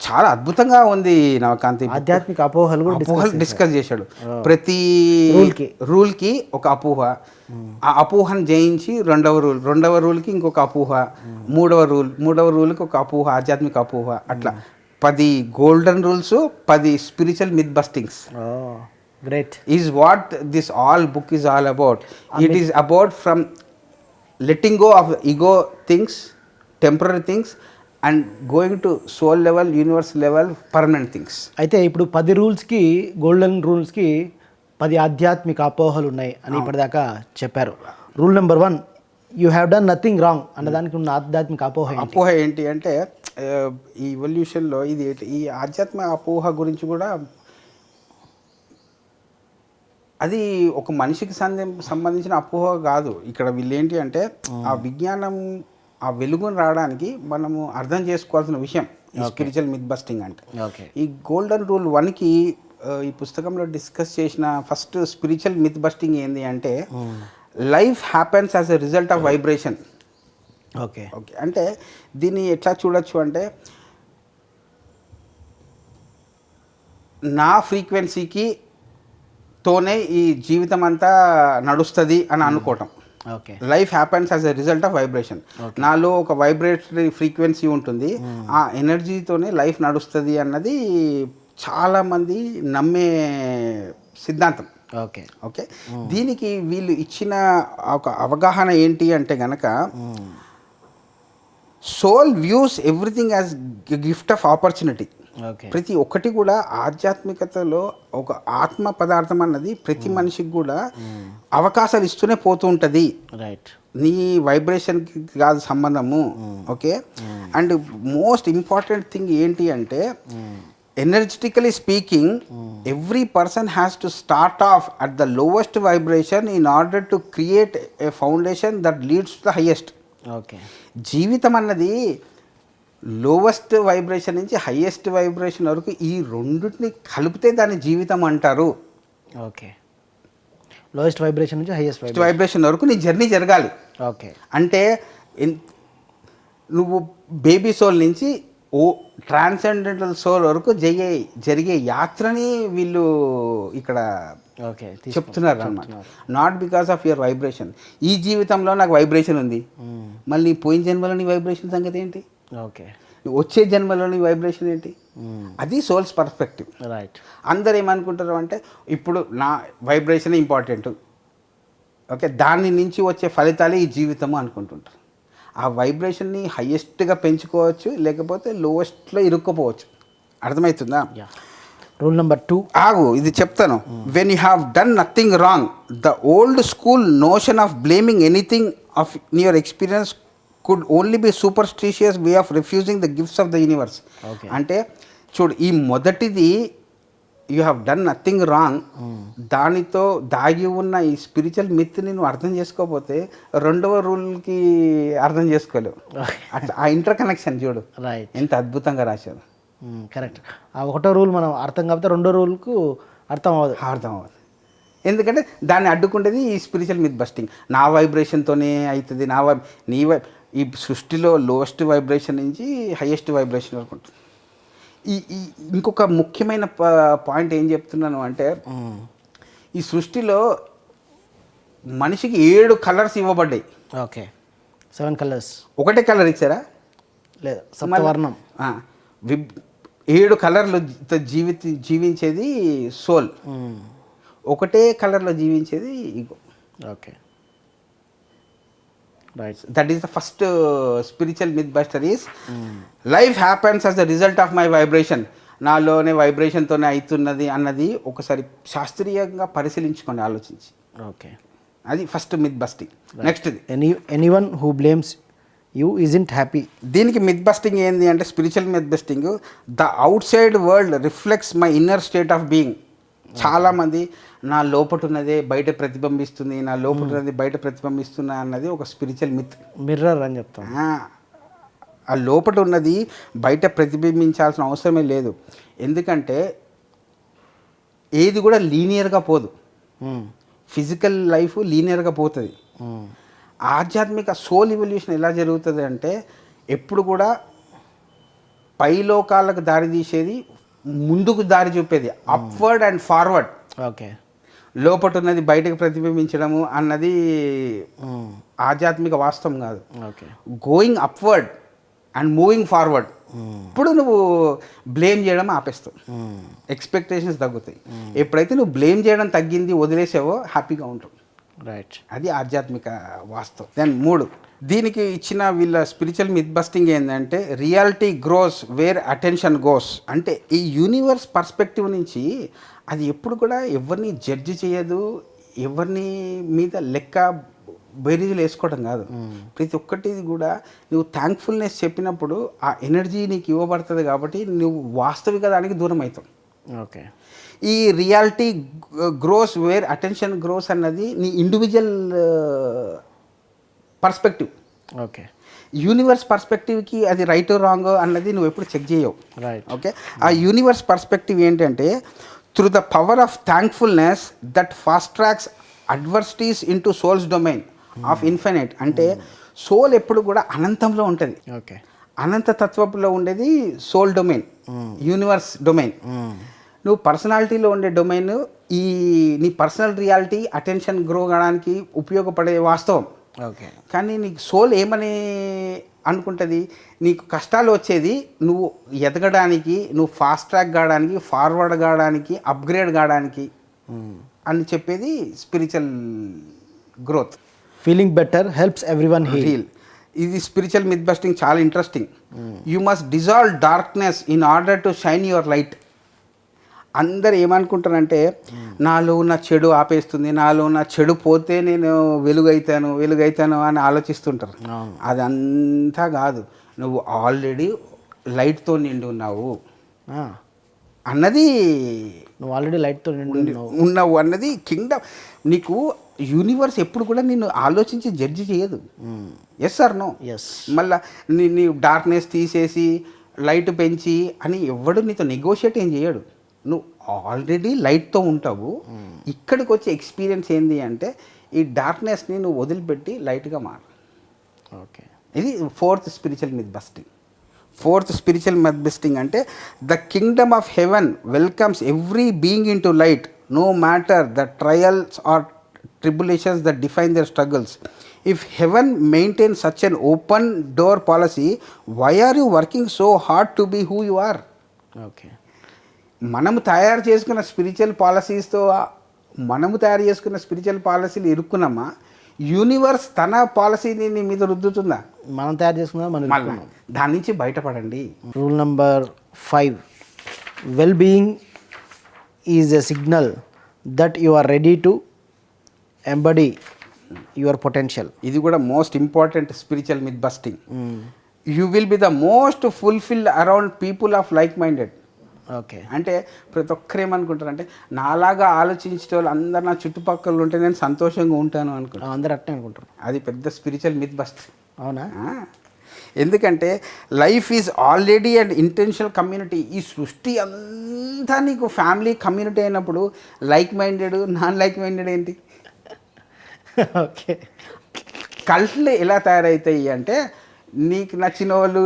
చాలా అద్భుతంగా ఉంది నవకాంత్. ఆధ్యాత్మిక అపోహలు కూడా అపోహలు డిస్కస్ చేశాడు. ప్రతి రూల్కి ఒక అపోహ, ఆ అపోహను జయించి రెండవ రూల్కి ఇంకొక అపోహ, మూడవ రూల్కి ఒక అపోహ, ఆధ్యాత్మిక అపోహ, అట్లా 10 golden rules, 10 spiritual myth bustings. Great is what this all book is all about. It is about from letting go of ego things, temporary things, and going to soul level, universe level, permanent things. అయితే ఇప్పుడు 10 రూల్స్కి, golden రూల్స్కి 10 ఆధ్యాత్మిక అపోహలు ఉన్నాయి అని ఇప్పటిదాకా చెప్పారు. Rule number 1, you have done nothing wrong అన్నదానికి ఉన్న ఆధ్యాత్మిక అపోహ ఏంటి అంటే ఈ ఇవల్యూషన్లో ఈ ఆధ్యాత్మిక అపోహ గురించి కూడా అది ఒక మనిషికి సంబంధించిన అపోహ కాదు. ఇక్కడ వీళ్ళు ఏంటి అంటే ఆ విజ్ఞానం, ఆ వెలుగును రావడానికి మనము అర్థం చేసుకోవాల్సిన విషయం ఈ స్పిరిచువల్ మిత్ బస్టింగ్ అంటే. ఈ గోల్డెన్ రూల్ 1కి ఈ పుస్తకంలో డిస్కస్ చేసిన ఫస్ట్ స్పిరిచువల్ మిత్ బస్టింగ్ ఏంది అంటే life happens as a result of vibration. Okay అంటే దీన్ని ఎట్లా చూడొచ్చు అంటే నా ఫ్రీక్వెన్సీకి తోనే ఈ జీవితం అంతా నడుస్తుంది అని అనుకోవటం. Life happens as a result of vibration. నాలో ఒక వైబ్రేటరీ ఫ్రీక్వెన్సీ ఉంటుంది, ఆ ఎనర్జీతోనే లైఫ్ నడుస్తుంది అన్నది చాలామంది నమ్మే సిద్ధాంతం. ఓకే దీనికి వీళ్ళు ఇచ్చిన ఒక అవగాహన ఏంటి అంటే గనక soul views everything as gift of opportunity. ప్రతి ఒక్కటి కూడా ఆధ్యాత్మికతలో ఒక ఆత్మ పదార్థం అన్నది ప్రతి మనిషికి కూడా అవకాశాలు ఇస్తూనే పోతూ ఉంటుంది. నీ వైబ్రేషన్కి కాదు సంబంధము. Okay and most important thing ఏంటి అంటే ఎనర్జెటికలీ speaking every person has to start of at the lowest vibration in order to create a foundation that leads to the highest. జీవితం అన్నది లోవెస్ట్ వైబ్రేషన్ నుంచి హైయెస్ట్ వైబ్రేషన్ వరకు ఈ రెండింటిని కలిపితే దాన్ని జీవితం అంటారు. లోయెస్ట్ వైబ్రేషన్ నుంచి హైయెస్ట్ వైబ్రేషన్ వరకు నీ జర్నీ జరగాలి. అంటే నువ్వు బేబీ సోల్ నుంచి ట్రాన్సెండెంటల్ సోల్ వరకు జరిగే యాత్రని వీళ్ళు ఇక్కడ చెప్తున్నారు అన్నమాట. Not because of your vibration. ఈ జీవితంలో నాకు వైబ్రేషన్ ఉంది, మళ్ళీ పోయిన జన్మలో నీ వైబ్రేషన్ సంగతి ఏంటి, వచ్చే జన్మలోని వైబ్రేషన్ ఏంటి, అది సోల్స్ పర్స్పెక్టివ్. అందరు ఏమనుకుంటారు అంటే ఇప్పుడు నా వైబ్రేషన్ ఇంపార్టెంట్, ఓకే దాని నుంచి వచ్చే ఫలితాలే ఈ జీవితము అనుకుంటుంటారు. ఆ వైబ్రేషన్ని హైయెస్ట్గా పెంచుకోవచ్చు, లేకపోతే లోవెస్ట్లో ఇరుక్కుపోవచ్చు. అర్థమవుతుందా? రూల్ నెంబర్ 2 ఆగు, ఇది చెప్తాను. When you have done nothing wrong, the old school notion of blaming anything of in your experience could only be superstitious way of refusing the gifts of the universe. అంటే చూడు, ఈ మొదటిది you have done nothing wrong, దానితో దాగి ఉన్న ఈ spiritual మిత్ని నువ్వు అర్థం చేసుకోకపోతే రెండవ రూల్కి అర్థం చేసుకోలేవు. అట్లా ఆ ఇంటర్ కనెక్షన్ చూడు ఎంత అద్భుతంగా రాశారు. కరెక్ట్. ఆ ఒకటో రూల్ మనం అర్థం కాకపోతే రెండో రూల్కు అర్థం అవ్వదు. ఎందుకంటే దాన్ని అడ్డుకుంటేది ఈ స్పిరిచువల్ మిత్ బస్టింగ్. నా వైబ్రేషన్తోనే అవుతుంది, ఈ సృష్టిలో లోయెస్ట్ వైబ్రేషన్ నుంచి హైయెస్ట్ వైబ్రేషన్ వరకు ఉంటుంది. ఇంకొక ముఖ్యమైన పాయింట్ ఏం చెప్తున్నాను అంటే ఈ సృష్టిలో మనిషికి 7 కలర్స్ ఇవ్వబడ్డాయి. 7 కలర్స్. ఒకటే కలర్ ఇచ్చారా? లేదు, సప్తవర్ణం. 7 కలర్లు జీవించేది సోల్, ఒకటే కలర్లో జీవించేది ego. That is the first spiritual myth buster is life happens as the result of my vibration. నాలోనే వైబ్రేషన్తోనే అవుతున్నది అన్నది ఒకసారి శాస్త్రీయంగా పరిశీలించుకోండి, ఆలోచించి. అది first myth busting. Next anyone who blames you isn't happy. దీనికి మిత్ బస్టింగ్ ఏంది అంటే spiritual myth busting the outside world reflects my inner state of being. చాలామంది నా లోపట ఉన్నదే బయట ప్రతిబింబిస్తుంది, నా లోపట ఉన్నది బయట ప్రతిబింబిస్తున్నా అన్నది ఒక స్పిరిచువల్ మిత్. మిర్రర్ అని చెప్తాం. ఆ లోపట ఉన్నది బయట ప్రతిబింబించాల్సిన అవసరమే లేదు. ఎందుకంటే ఏది కూడా లీనియర్గా పోదు. ఫిజికల్ లైఫ్ లీనియర్గా పోతుంది. ఆధ్యాత్మిక సోల్ ఇవల్యూషన్ ఎలా జరుగుతుంది అంటే ఎప్పుడు కూడా పైలోకాలకు దారి తీసేది, ముందుకు దారి చూపేది, అప్వర్డ్ అండ్ ఫార్వర్డ్. ఓకే. లోపట ఉన్నది బయటకు ప్రతిబింబించడము అన్నది ఆధ్యాత్మిక వాస్తవం కాదు. Okay. Going upward and moving forward. ఇప్పుడు నువ్వు బ్లేమ్ చేయడం ఆపేస్తావు, ఎక్స్పెక్టేషన్స్ తగ్గుతాయి. ఎప్పుడైతే నువ్వు బ్లేమ్ చేయడం తగ్గింది, వదిలేసావో హ్యాపీగా ఉంటావు. రైట్. అది ఆధ్యాత్మిక వాస్తవం. దెన్ 3, దీనికి ఇచ్చిన వీళ్ళ స్పిరిచువల్ మిత్ బస్టింగ్ ఏంటంటే reality grows where attention goes. అంటే ఈ యూనివర్స్ పర్స్పెక్టివ్ నుంచి అది ఎప్పుడు కూడా ఎవరిని జడ్జి చేయదు, ఎవరిని మీద లెక్క బేరీజులు వేసుకోవడం కాదు. ప్రతి ఒక్కటి కూడా నువ్వు థ్యాంక్ఫుల్నెస్ చెప్పినప్పుడు ఆ ఎనర్జీ నీకు ఇవ్వబడుతుంది, కాబట్టి నువ్వు వాస్తవిక దానికి దూరం అవుతావు. ఓకే. ఈ reality grows where attention grows అన్నది నీ ఇండివిజువల్ పర్స్పెక్టివ్. ఓకే. యూనివర్స్ పర్స్పెక్టివ్కి అది రైట్ రాంగ్ అన్నది నువ్వు ఎప్పుడు చెక్ చేయవు. రైట్. ఓకే. ఆ యూనివర్స్ పర్స్పెక్టివ్ ఏంటంటే through the power of thankfulness that fast tracks adversities into souls domain of infinite. అంటే సోల్ ఎప్పుడు కూడా అనంతంలో ఉంటుంది. ఓకే. అనంత తత్వపులో ఉండేది సోల్ డొమైన్, యూనివర్స్ డొమైన్. నువ్వు పర్సనాలిటీలో ఉండే డొమైన్ ఈ నీ పర్సనల్ రియాలిటీ అటెన్షన్ గ్రో కావడానికి ఉపయోగపడే వాస్తవం. ఓకే. కానీ నీకు సోల్ ఏమని అనుకుంటుంది, నీకు కష్టాలు వచ్చేది నువ్వు ఎదగడానికి, నువ్వు ఫాస్ట్ ట్రాక్ కావడానికి, ఫార్వర్డ్ కావడానికి, అప్గ్రేడ్ కావడానికి అని చెప్పేది spiritual growth. Feeling better helps everyone heal. ఇది స్పిరిచువల్ మిత్ బస్టింగ్ చాలా interesting. You must dissolve darkness in order to shine your light. అందరు ఏమనుకుంటారంటే నాలో ఉన్న చెడు ఆపేస్తుంది, నాలో ఉన్న చెడు పోతే నేను వెలుగైతాను అని ఆలోచిస్తుంటారు. అదంతా కాదు, నువ్వు ఆల్రెడీ లైట్తో నిండి ఉన్నావు అన్నది, నువ్వు ఆల్రెడీ లైట్తో నిండి ఉన్నావు అన్నది కింగ్డమ్. నీకు యూనివర్స్ ఎప్పుడు కూడా నిన్ను ఆలోచించి జడ్జి చేయదు. Yes sir no. ఎస్. మళ్ళీ నీ డార్క్నెస్ తీసేసి లైట్ పెంచి అని ఎవడు నీతో నెగోషియేట్ ఏం చేయడు. నువ్వు ఆల్రెడీ లైట్తో ఉంటావు. ఇక్కడికి వచ్చే ఎక్స్పీరియన్స్ ఏంది అంటే ఈ డార్క్నెస్ని నువ్వు వదిలిపెట్టి లైట్గా మారు. ఓకే. ఇది 4th spiritual myth busting. 4th spiritual myth busting అంటే the kingdom of heaven welcomes every being into light no matter the trials or tribulations that define their struggles. If heaven maintains such an open door policy, why are you working so hard to be who you are? Okay. మనము తయారు చేసుకున్న spiritual పాలసీస్తో పాలసీలు ఇరుక్కున్నామా? Universe తన పాలసీని నీ మీద రుద్దుతుందా? మనం తయారు చేసుకున్నా మనం దాని నుంచి బయటపడండి. Rule number 5, well being is a signal that you are ready to embody your potential. ఇది కూడా most important spiritual myth busting. You will be the most fulfilled around people of like minded. Okay. అంటే ప్రతి ఒక్కరు ఏమనుకుంటారంటే నాలాగా ఆలోచించే వాళ్ళు అందరు నా చుట్టుపక్కల ఉంటే నేను సంతోషంగా ఉంటాను అనుకుంటాను. అందరూ అట్టే అనుకుంటారు. అది పెద్ద స్పిరిచువల్ మిత్ బస్టింగ్. అవునా? ఎందుకంటే life is already and intentional community. ఈ సృష్టి అంతా నీకు ఫ్యామిలీ కమ్యూనిటీ అయినప్పుడు like minded non like minded ఏంటి? ఓకే. కల్ట్లు ఎలా తయారవుతాయి అంటే నీకు నచ్చిన వాళ్ళు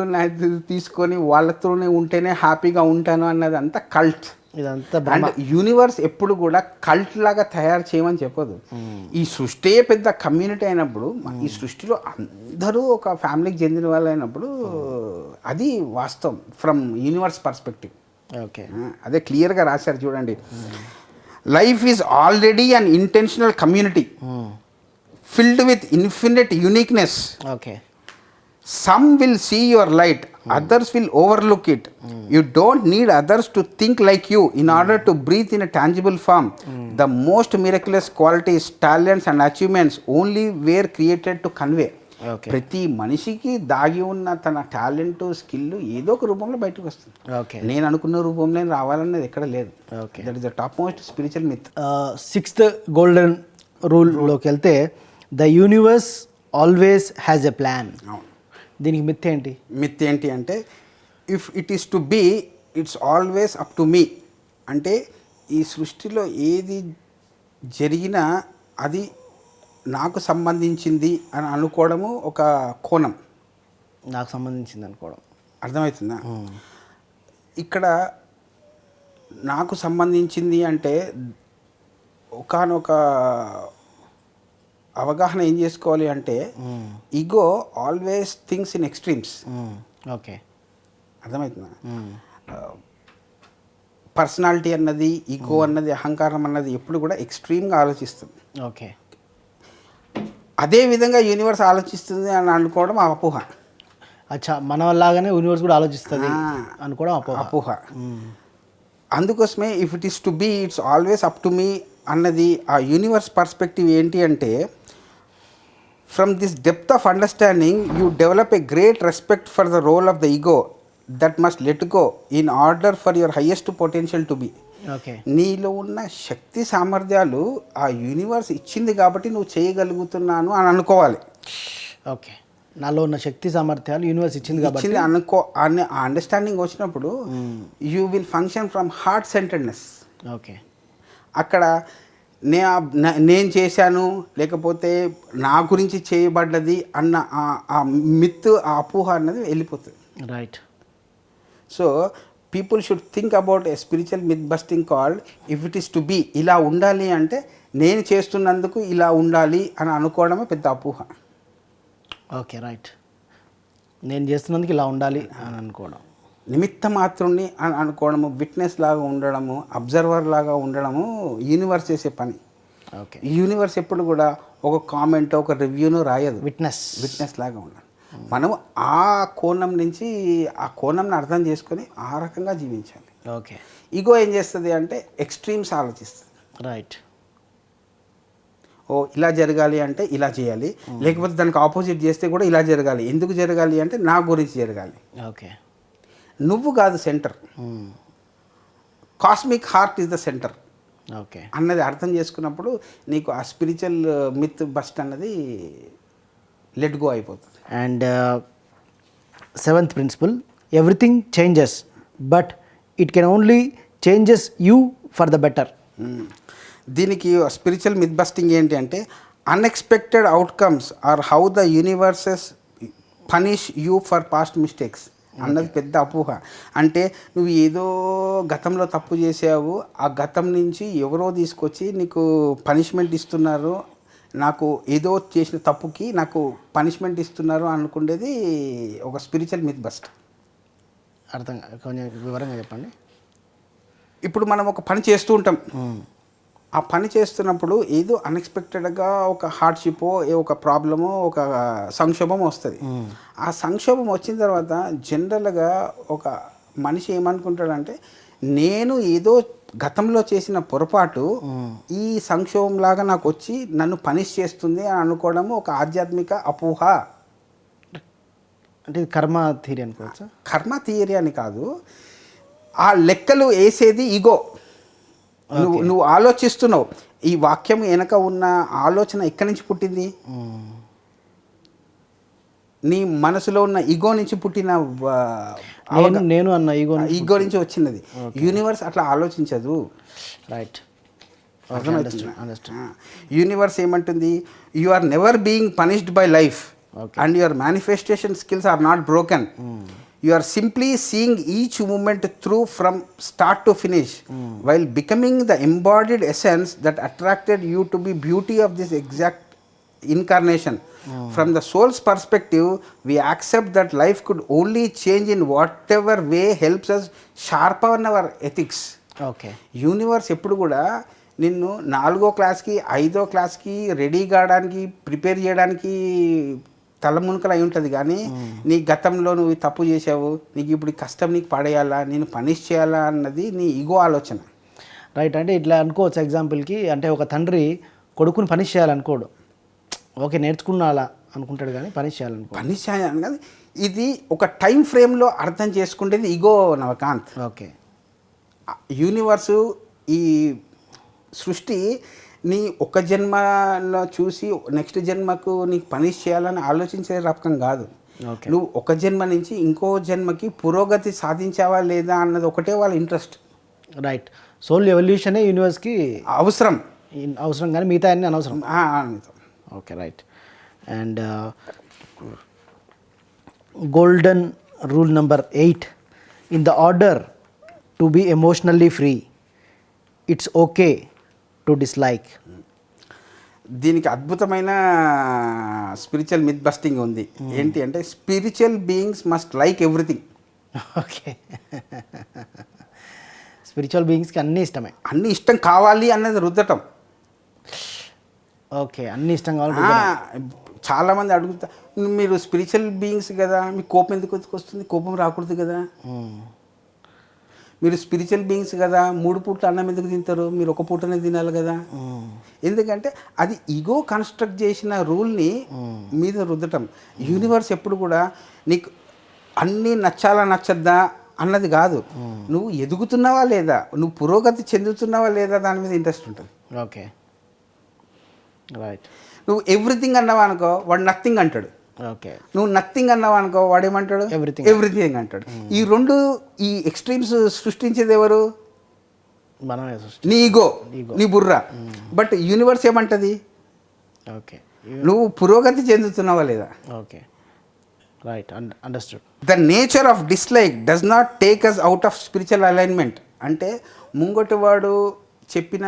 తీసుకొని వాళ్ళతోనే ఉంటేనే హ్యాపీగా ఉంటాను అన్నది అంతా కల్ట్. ఇదంతా అండ్ యూనివర్స్ ఎప్పుడు కూడా కల్ట్ లాగా తయారు చేయమని చెప్పదు. ఈ సృష్టి పెద్ద కమ్యూనిటీ అయినప్పుడు ఈ సృష్టిలో అందరూ ఒక ఫ్యామిలీకి చెందిన వాళ్ళు అయినప్పుడు అది వాస్తవం ఫ్రమ్ యూనివర్స్ పర్స్పెక్టివ్. ఓకే. అదే క్లియర్గా రాశారు చూడండి. Life is already an intentional community filled with infinite uniqueness. Okay. Some will see your light, others will overlook it. You don't need others to think like you in order to breathe in a tangible form. The most miraculous qualities, talents and achievements only were created to convey. Okay. ప్రతి మనిషికి దాగి ఉన్న తన talent skill ఏదో ఒక రూపంలో బయటకు వస్తుంది. ఓకే. నేను అనుకున్న రూపంలో రావాలన్నది ఎక్కడ లేదు. Okay. That is the top most spiritual myth. 6th golden రూల్లోకి వెళ్తే the universe always has a plan. దీనికి మిత్ ఏంటి? మిత్ ఏంటి అంటే if it is to be it's always up to me. అంటే ఈ సృష్టిలో ఏది జరిగినా అది నాకు సంబంధించింది అని అనుకోవడము ఒక కోణం. నాకు సంబంధించింది అనుకోవడం. అర్థమవుతుందా? ఇక్కడ నాకు సంబంధించింది అంటే ఒకానొక అవగాహన ఏం చేసుకోవాలి అంటే ego always things in extremes. Okay, అర్థమవుతుందా? పర్సనాలిటీ అన్నది, ఈగో అన్నది, అహంకారం అన్నది ఎప్పుడు కూడా ఎక్స్ట్రీమ్గా ఆలోచిస్తుంది. ఓకే, అదే విధంగా యూనివర్స్ ఆలోచిస్తుంది అని అనుకోవడం అపోహ. అచ్చా, మన లాగానే యూనివర్స్ కూడా ఆలోచిస్తుంది అనుకోవడం అపోహ. అందుకోసమే if it is to be it's always up to me అన్నది ఆ యూనివర్స్ పర్స్పెక్టివ్ ఏంటి అంటే, from this depth of understanding you develop a great respect for the role of the ego that must let go in order for your highest potential to be. Okay, నీలో ఉన్న శక్తి సామర్థ్యాలు ఆ universe ఇచ్చింది కాబట్టి నువ్వు చేయగలుగుతున్నాను అని అనుకోవాలి. ఓకే, నాలో ఉన్న శక్తి సామర్థ్యాలు యూనివర్స్ ఇచ్చింది కాబట్టి అనుకో అని ఆ అండర్స్టాండింగ్ వచ్చినప్పుడు you will function from heart centredness. Okay, అక్కడ నేను చేశాను లేకపోతే నా గురించి చేయబడ్డది అన్న ఆ మిత్, ఆ అపోహ అన్నది వెళ్ళిపోతుంది. Right. So people should think about a spiritual myth busting called if it is to be. ఇలా ఉండాలి అంటే నేను చేస్తున్నందుకు ఇలా ఉండాలి అని అనుకోవడమే పెద్ద అపోహ. Okay, right. నేను చేస్తున్నందుకు ఇలా ఉండాలి అని అనుకోవడం, నిమిత్త మాత్రుణ్ణి అని అనుకోవడము, విట్నెస్ లాగా ఉండడము, అబ్జర్వర్ లాగా ఉండడము యూనివర్స్ చేసే పని. ఓకే, యూనివర్స్ ఎప్పుడు కూడా ఒక కామెంట్, ఒక రివ్యూను రాయదు. విట్నెస్ లాగా ఉండాలి. మనం ఆ కోణం నుంచి ఆ కోణంని అర్థం చేసుకొని ఆ రకంగా జీవించాలి. ఓకే, ఈగో ఏం చేస్తుంది అంటే ఎక్స్ట్రీమ్స్ ఆలోచిస్తుంది. రైట్. ఓ ఇలా జరగాలి అంటే ఇలా చేయాలి, లేకపోతే దానికి ఆపోజిట్ చేస్తే కూడా ఇలా జరగాలి. ఎందుకు జరగాలి అంటే నా గురించి జరగాలి. ఓకే, నువ్వు కాదు centre, cosmic heart is the centre. Okay, అన్నది అర్థం చేసుకున్నప్పుడు నీకు ఆ స్పిరిచువల్ మిత్ బస్ట్ అన్నది లెట్ గో అయిపోతుంది. And seventh principle, everything changes but it can only changes you for the better. దీనికి స్పిరిచువల్ మిత్ బస్టింగ్ ఏంటి అంటే, unexpected outcomes are how the universes punish you for past mistakes అన్నది పెద్ద అపోహ. అంటే నువ్వు ఏదో గతంలో తప్పు చేసావు, ఆ గతం నుంచి ఎవరో తీసుకొచ్చి నీకు పనిష్మెంట్ ఇస్తున్నారు, నాకు ఏదో చేసిన తప్పుకి నాకు పనిష్మెంట్ ఇస్తున్నారు అనుకునేది ఒక స్పిరిచువల్ మిత్ బస్ట్. అర్థం కొంచెం వివరంగా చెప్పండి. ఇప్పుడు మనం ఒక పని చేస్తూ ఉంటాం, ఆ పని చేస్తున్నప్పుడు ఏదో అన్ఎక్స్పెక్టెడ్గా ఒక హార్డ్షిప్, ఒక ప్రాబ్లము, ఒక సంక్షోభం వస్తుంది. ఆ సంక్షోభం వచ్చిన తర్వాత జనరల్గా ఒక మనిషి ఏమనుకుంటాడంటే, నేను ఏదో గతంలో చేసిన పొరపాటు ఈ సంక్షోభంలాగా నాకు వచ్చి నన్ను పనిష్ చేస్తుంది అని అనుకోవడము ఒక ఆధ్యాత్మిక అపోహ. అంటే కర్మ థియరీ అనుకోవచ్చు. కర్మ థియరీ అని కాదు, ఆ లెక్కలు వేసేది ఈగో. నువ్వు ఆలోచిస్తున్నావు, ఈ వాక్యం వెనక ఉన్న ఆలోచన ఎక్కడి నుంచి పుట్టింది? నీ మనసులో ఉన్న ఈగో నుంచి పుట్టిన నేను అన్న ఈగో నుంచి వచ్చినది. యూనివర్స్ అట్లా ఆలోచించదు. రైట్. యూనివర్స్ ఏమంటుంది? You are never being punished by life and your manifestation skills are not broken. You are simply seeing each movement through from start to finish while becoming the embodied essence that attracted you to be beauty of this exact incarnation. From the soul's perspective, we accept that life could only change in whatever way helps us sharpen our ethics. Okay. Universe ఎప్పుడు కూడా నిన్ను 4వ క్లాస్కి 5వ క్లాస్కి ready కావడానికి prepare చేయడానికి తలమునకలు అయి ఉంటుంది. కానీ నీ గతంలో నువ్వు తప్పు చేసావు, నీకు ఇప్పుడు కష్టం నీకు పడేయాలా, నేను పనిష్ చేయాలా అన్నది నీ ఈగో ఆలోచన. రైట్. అంటే ఇట్లా అనుకోవచ్చు ఎగ్జాంపుల్కి, అంటే ఒక తండ్రి కొడుకుని పనిష్ చేయాలనుకోడు, ఓకే నేర్చుకున్నాలా అనుకుంటాడు కానీ పనిష్ చేయాలని కాదు. ఇది ఒక టైం ఫ్రేమ్లో అర్థం చేసుకునేది ఈగో నవకాంత్. ఓకే. యూనివర్సు ఈ సృష్టి నీ ఒక జన్మలో చూసి నెక్స్ట్ జన్మకు నీకు పనిష్ చేయాలని ఆలోచించే రకం కాదు. నువ్వు ఒక జన్మ నుంచి ఇంకో జన్మకి పురోగతి సాధించావా లేదా అన్నది ఒకటే వాళ్ళ ఇంట్రెస్ట్. రైట్. సోల్ ఎవల్యూషనే యూనివర్స్కి అవసరం కానీ మిగతా అన్నీ అనవసరం. Okay, right. And golden rule number 8, in the order to be emotionally free. It's okay to dislike. దీనికి అద్భుతమైన స్పిరిచువల్ మిత్ బస్టింగ్ ఉంది. ఏంటి అంటే spiritual beings must like everything. Okay. Spiritual బీయింగ్స్కి అన్నీ ఇష్టమే. అన్నీ ఇష్టం కావాలి అన్నది రుద్దటం. ఓకే, అన్నీ ఇష్టం కావాలి. చాలామంది అడుగుతా, మీరు స్పిరిచువల్ బీయింగ్స్ కదా, మీకు కోపం ఎందుకు వస్తుంది? కోపం రాకూడదు కదా. మీరు స్పిరిచువల్ బీయింగ్స్ కదా, 3 పూట్ల అన్నం ఎందుకు తింటారు? మీరు ఒక పూటనే తినాలి కదా. ఎందుకంటే అది ఈగో కన్స్ట్రక్ట్ చేసిన రూల్ని మీద రుద్దటం. యూనివర్స్ ఎప్పుడు కూడా నీకు అన్నీ నచ్చాలా నచ్చద్దా అన్నది కాదు. నువ్వు ఎదుగుతున్నావా లేదా, నువ్వు పురోగతి చెందుతున్నావా లేదా దాని మీద ఇంట్రెస్ట్ ఉంటుంది. Okay, right. నువ్వు ఎవ్రీథింగ్ అన్నావా అనుకో, వాడు నథింగ్ అంటాడు. ఓకే, నువ్వు నథింగ్ అన్నావు అనుకో, వాడు ఏమంటాడు? ఎవ్రీథింగ్ అంటాడు. ఈ రెండు ఈ ఎక్స్ట్రీమ్స్ సృష్టించేది ఎవరు? మనమే. నీ ఈగో, నీ బుర్ర. బట్ యూనివర్స్ ఏమంటది? ఓకే, నువ్వు పురోగతి చెందుతున్నావా లేదా. Okay, right, understood. The nature of dislike does not take us out of spiritual alignment. అంటే ముంగటివాడు చెప్పిన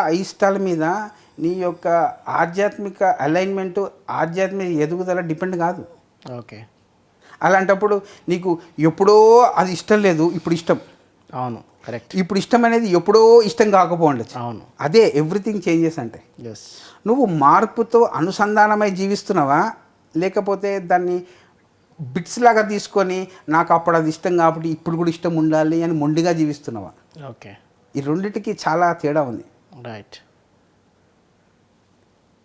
అయిష్టాల మీద నీ యొక్క ఆధ్యాత్మిక అలైన్మెంటు, ఆధ్యాత్మిక ఎదుగుదల డిపెండ్ కాదు. ఓకే. అలాంటప్పుడు నీకు ఎప్పుడో అది ఇష్టం లేదు, ఇప్పుడు ఇష్టం. అవును, కరెక్ట్. ఇప్పుడు ఇష్టం అనేది ఎప్పుడో ఇష్టం కాకపోవచ్చు. అవును, అదే ఎవ్రీథింగ్ చేంజెస్ అంటే. ఎస్. నువ్వు మార్పుతో అనుసంధానమై జీవిస్తున్నావా, లేకపోతే దాన్ని బిట్స్ లాగా తీసుకొని నాకు అప్పుడు అది ఇష్టం కాబట్టి ఇప్పుడు కూడా ఇష్టం ఉండాలి అని మొండిగా జీవిస్తున్నావా? ఓకే. ఈ రెండిటికి చాలా తేడా ఉంది. రైట్,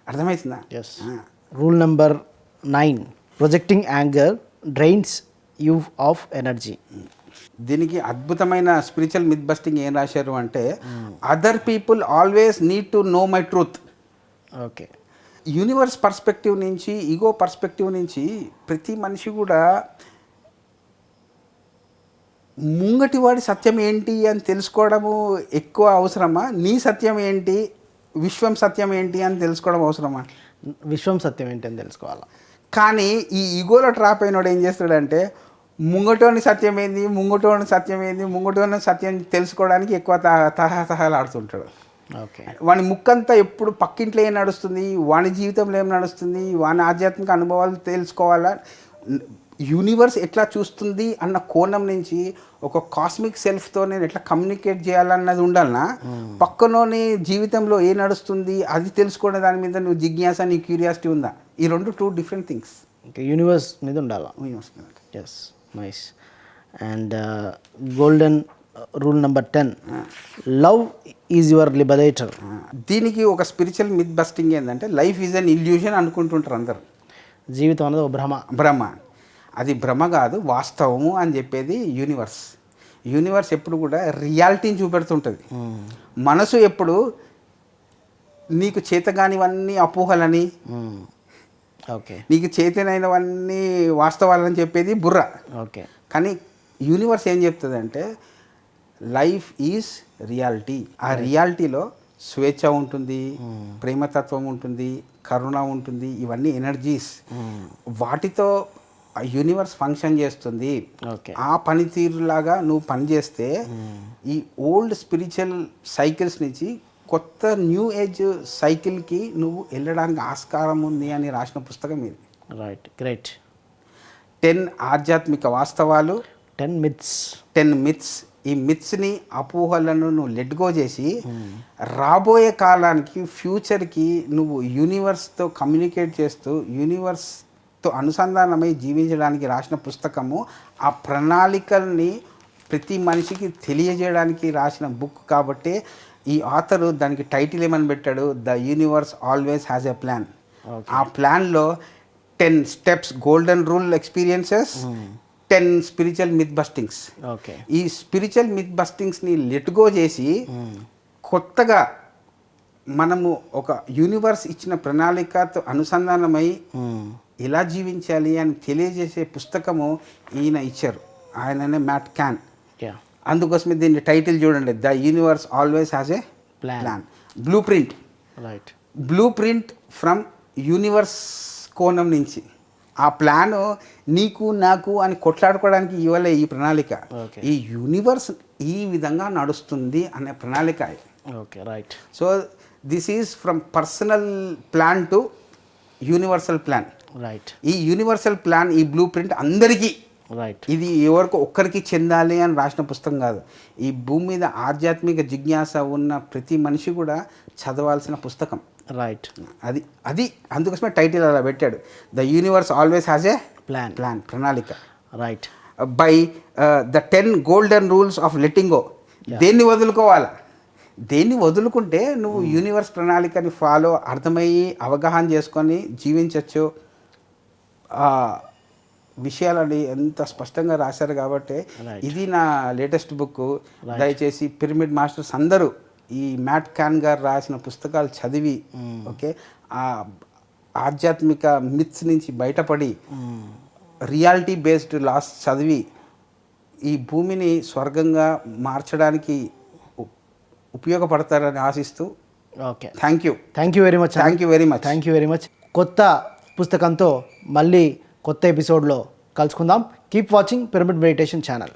అర్థమవుతుందా? Yes. Rule number 9, projecting anger drains you of energy. దీనికి అద్భుతమైన స్పిరిచువల్ మిత్ బస్టింగ్ ఏం రాశారు అంటే, other people always need to know my truth. Okay. Universe perspective నుంచి, ఈగో పర్స్పెక్టివ్ నుంచి ప్రతి మనిషి కూడా ముంగటివాడి సత్యం ఏంటి అని తెలుసుకోవడము ఎక్కువ అవసరమా, నీ సత్యం ఏంటి, విశ్వం సత్యం ఏంటి అని తెలుసుకోవడం అవసరమా? విశ్వం సత్యం ఏంటి అని తెలుసుకోవాలా. కానీ ఈ ఈగోలో ట్రాప్ అయినోడు ఏం చేస్తాడంటే, ముంగటోని సత్యం ఏంది, ముంగటోని సత్యం ఏంది, ముంగటోని సత్యం తెలుసుకోవడానికి ఎక్కువ తహలాడుతుంటాడు. ఓకే. వాని ముక్కంతా ఎప్పుడు పక్కింట్లో ఏం నడుస్తుంది, వాని జీవితంలో ఏం నడుస్తుంది, వాని ఆధ్యాత్మిక అనుభవాలు తెలుసుకోవాలా, యూనివర్స్ ఎట్లా చూస్తుంది అన్న కోణం నుంచి ఒక కాస్మిక్ సెల్ఫ్తో నేను ఎట్లా కమ్యూనికేట్ చేయాలన్నది ఉండాలన్నా, పక్కనోని జీవితంలో ఏ నడుస్తుంది అది తెలుసుకోవడం దాని మీద నువ్వు జిజ్ఞాస, నీ క్యూరియాసిటీ ఉందా? ఈ రెండు 2 డిఫరెంట్ థింగ్స్. ఇంకా యూనివర్స్ మీద ఉండాలా. యూనివర్స్ మీద. Yes, nice. And golden rule number 10, love is your liberator. దీనికి ఒక స్పిరిచువల్ మిత్ బస్టింగ్ ఏంటంటే, లైఫ్ ఈజ్ అన్ ఇల్యూషన్ అనుకుంటుంటారు అందరు. జీవితం అనేది ఒక భ్రమ. అది భ్రమ కాదు, వాస్తవము అని చెప్పేది యూనివర్స్. యూనివర్స్ ఎప్పుడు కూడా రియాలిటీని చూపెడుతుంటుంది. మనసు ఎప్పుడు నీకు చేతగానివన్నీ అపోహలని, ఓకే, నీకు చేతనైనవన్నీ వాస్తవాలని చెప్పేది బుర్ర. ఓకే. కానీ యూనివర్స్ ఏం చెప్తుంది అంటే, లైఫ్ ఈజ్ రియాలిటీ. ఆ రియాలిటీలో స్వేచ్ఛ ఉంటుంది, ప్రేమతత్వం ఉంటుంది, కరుణ ఉంటుంది. ఇవన్నీ ఎనర్జీస్. వాటితో యూనివర్స్ ఫంక్షన్ చేస్తుంది. ఆ పనితీరులాగా నువ్వు పనిచేస్తే ఈ ఓల్డ్ స్పిరిచువల్ సైకిల్స్ నుంచి కొత్త న్యూ ఏజ్ సైకిల్కి నువ్వు వెళ్ళడానికి ఆస్కారం ఉంది అని రాసిన పుస్తకం ఇది. Right, great. 10 ఆధ్యాత్మిక వాస్తవాలు, 10 మిత్స్. ఈ మిత్స్ని, అపోహలను నువ్వు లెట్ గో చేసి రాబోయే కాలానికి, ఫ్యూచర్కి నువ్వు యూనివర్స్తో కమ్యూనికేట్ చేస్తూ యూనివర్స్తో అనుసంధానమై జీవించడానికి రాసిన పుస్తకము. ఆ ప్రణాళికల్ని ప్రతి మనిషికి తెలియజేయడానికి రాసిన బుక్ కాబట్టి ఈ ఆథరు దానికి టైటిల్ ఏమని పెట్టాడు, the universe always has a plan. ఆ ప్లాన్లో 10 steps, golden rule experiences, 10 spiritual myth bustings. Okay. ఈ స్పిరిచువల్ మిత్ బస్టింగ్స్ని లెట్ గో చేసి కొత్తగా మనము ఒక యూనివర్స్ ఇచ్చిన ప్రణాళికతో అనుసంధానమై ఎలా జీవించాలి అని తెలియజేసే పుస్తకము ఈయన ఇచ్చారు. ఆయననే మ్యాట్ క్యాన్. అందుకోసమే దీని టైటిల్ చూడండి, the universe always has a plan. Blue print. Right. Blue print from universe కోణం నుంచి. ఆ ప్లాన్ నీకు నాకు అని కొట్లాడుకోవడానికి ఇవ్వలే ఈ ప్రణాళిక. Okay. ఈ యూనివర్స్ ఈ విధంగా నడుస్తుంది అనే ప్రణాళిక. Okay right. So this is from personal plan to universal plan. Right. ఈ యూనివర్సల్ ప్లాన్, ఈ బ్లూ ప్రింట్ అందరికీ, రైట్. ఇది ఎవరికి ఒక్కరికి చెందాలి అని రాసిన పుస్తకం కాదు. ఈ భూమి మీద ఆధ్యాత్మిక జిజ్ఞాస ఉన్న ప్రతి మనిషి కూడా చదవాల్సిన పుస్తకం. రైట్. అది అది అందుకోసమే టైటిల్ అలా పెట్టాడు, the universe always has a plan. ప్రణాళిక. Right. By the 10 golden rules of letting go. దేన్ని వదులుకోవాలా, దేన్ని వదులుకుంటే నువ్వు యూనివర్స్ ప్రణాళికని ఫాలో అర్థమయ్యి అవగాహన చేసుకొని జీవించవచ్చు. విషయాలని ఎంత స్పష్టంగా రాశారు కాబట్టి ఇది నా లేటెస్ట్ బుక్. దయచేసి పిరమిడ్ మాస్టర్స్ అందరూ ఈ మ్యాట్ క్యాన్ గారు రాసిన పుస్తకాలు చదివి ఓకే ఆ ఆధ్యాత్మిక మిత్స్ నుంచి బయటపడి రియాలిటీ బేస్డ్ లాస్ చదివి ఈ భూమిని స్వర్గంగా మార్చడానికి ఉపయోగపడతారని ఆశిస్తూ okay thank you very much. Thank you very much. కొత్త పుస్తకంతో మళ్ళీ కొత్త ఎపిసోడ్లో కలుసుకుందాం. Keep watching pyramid meditation channel.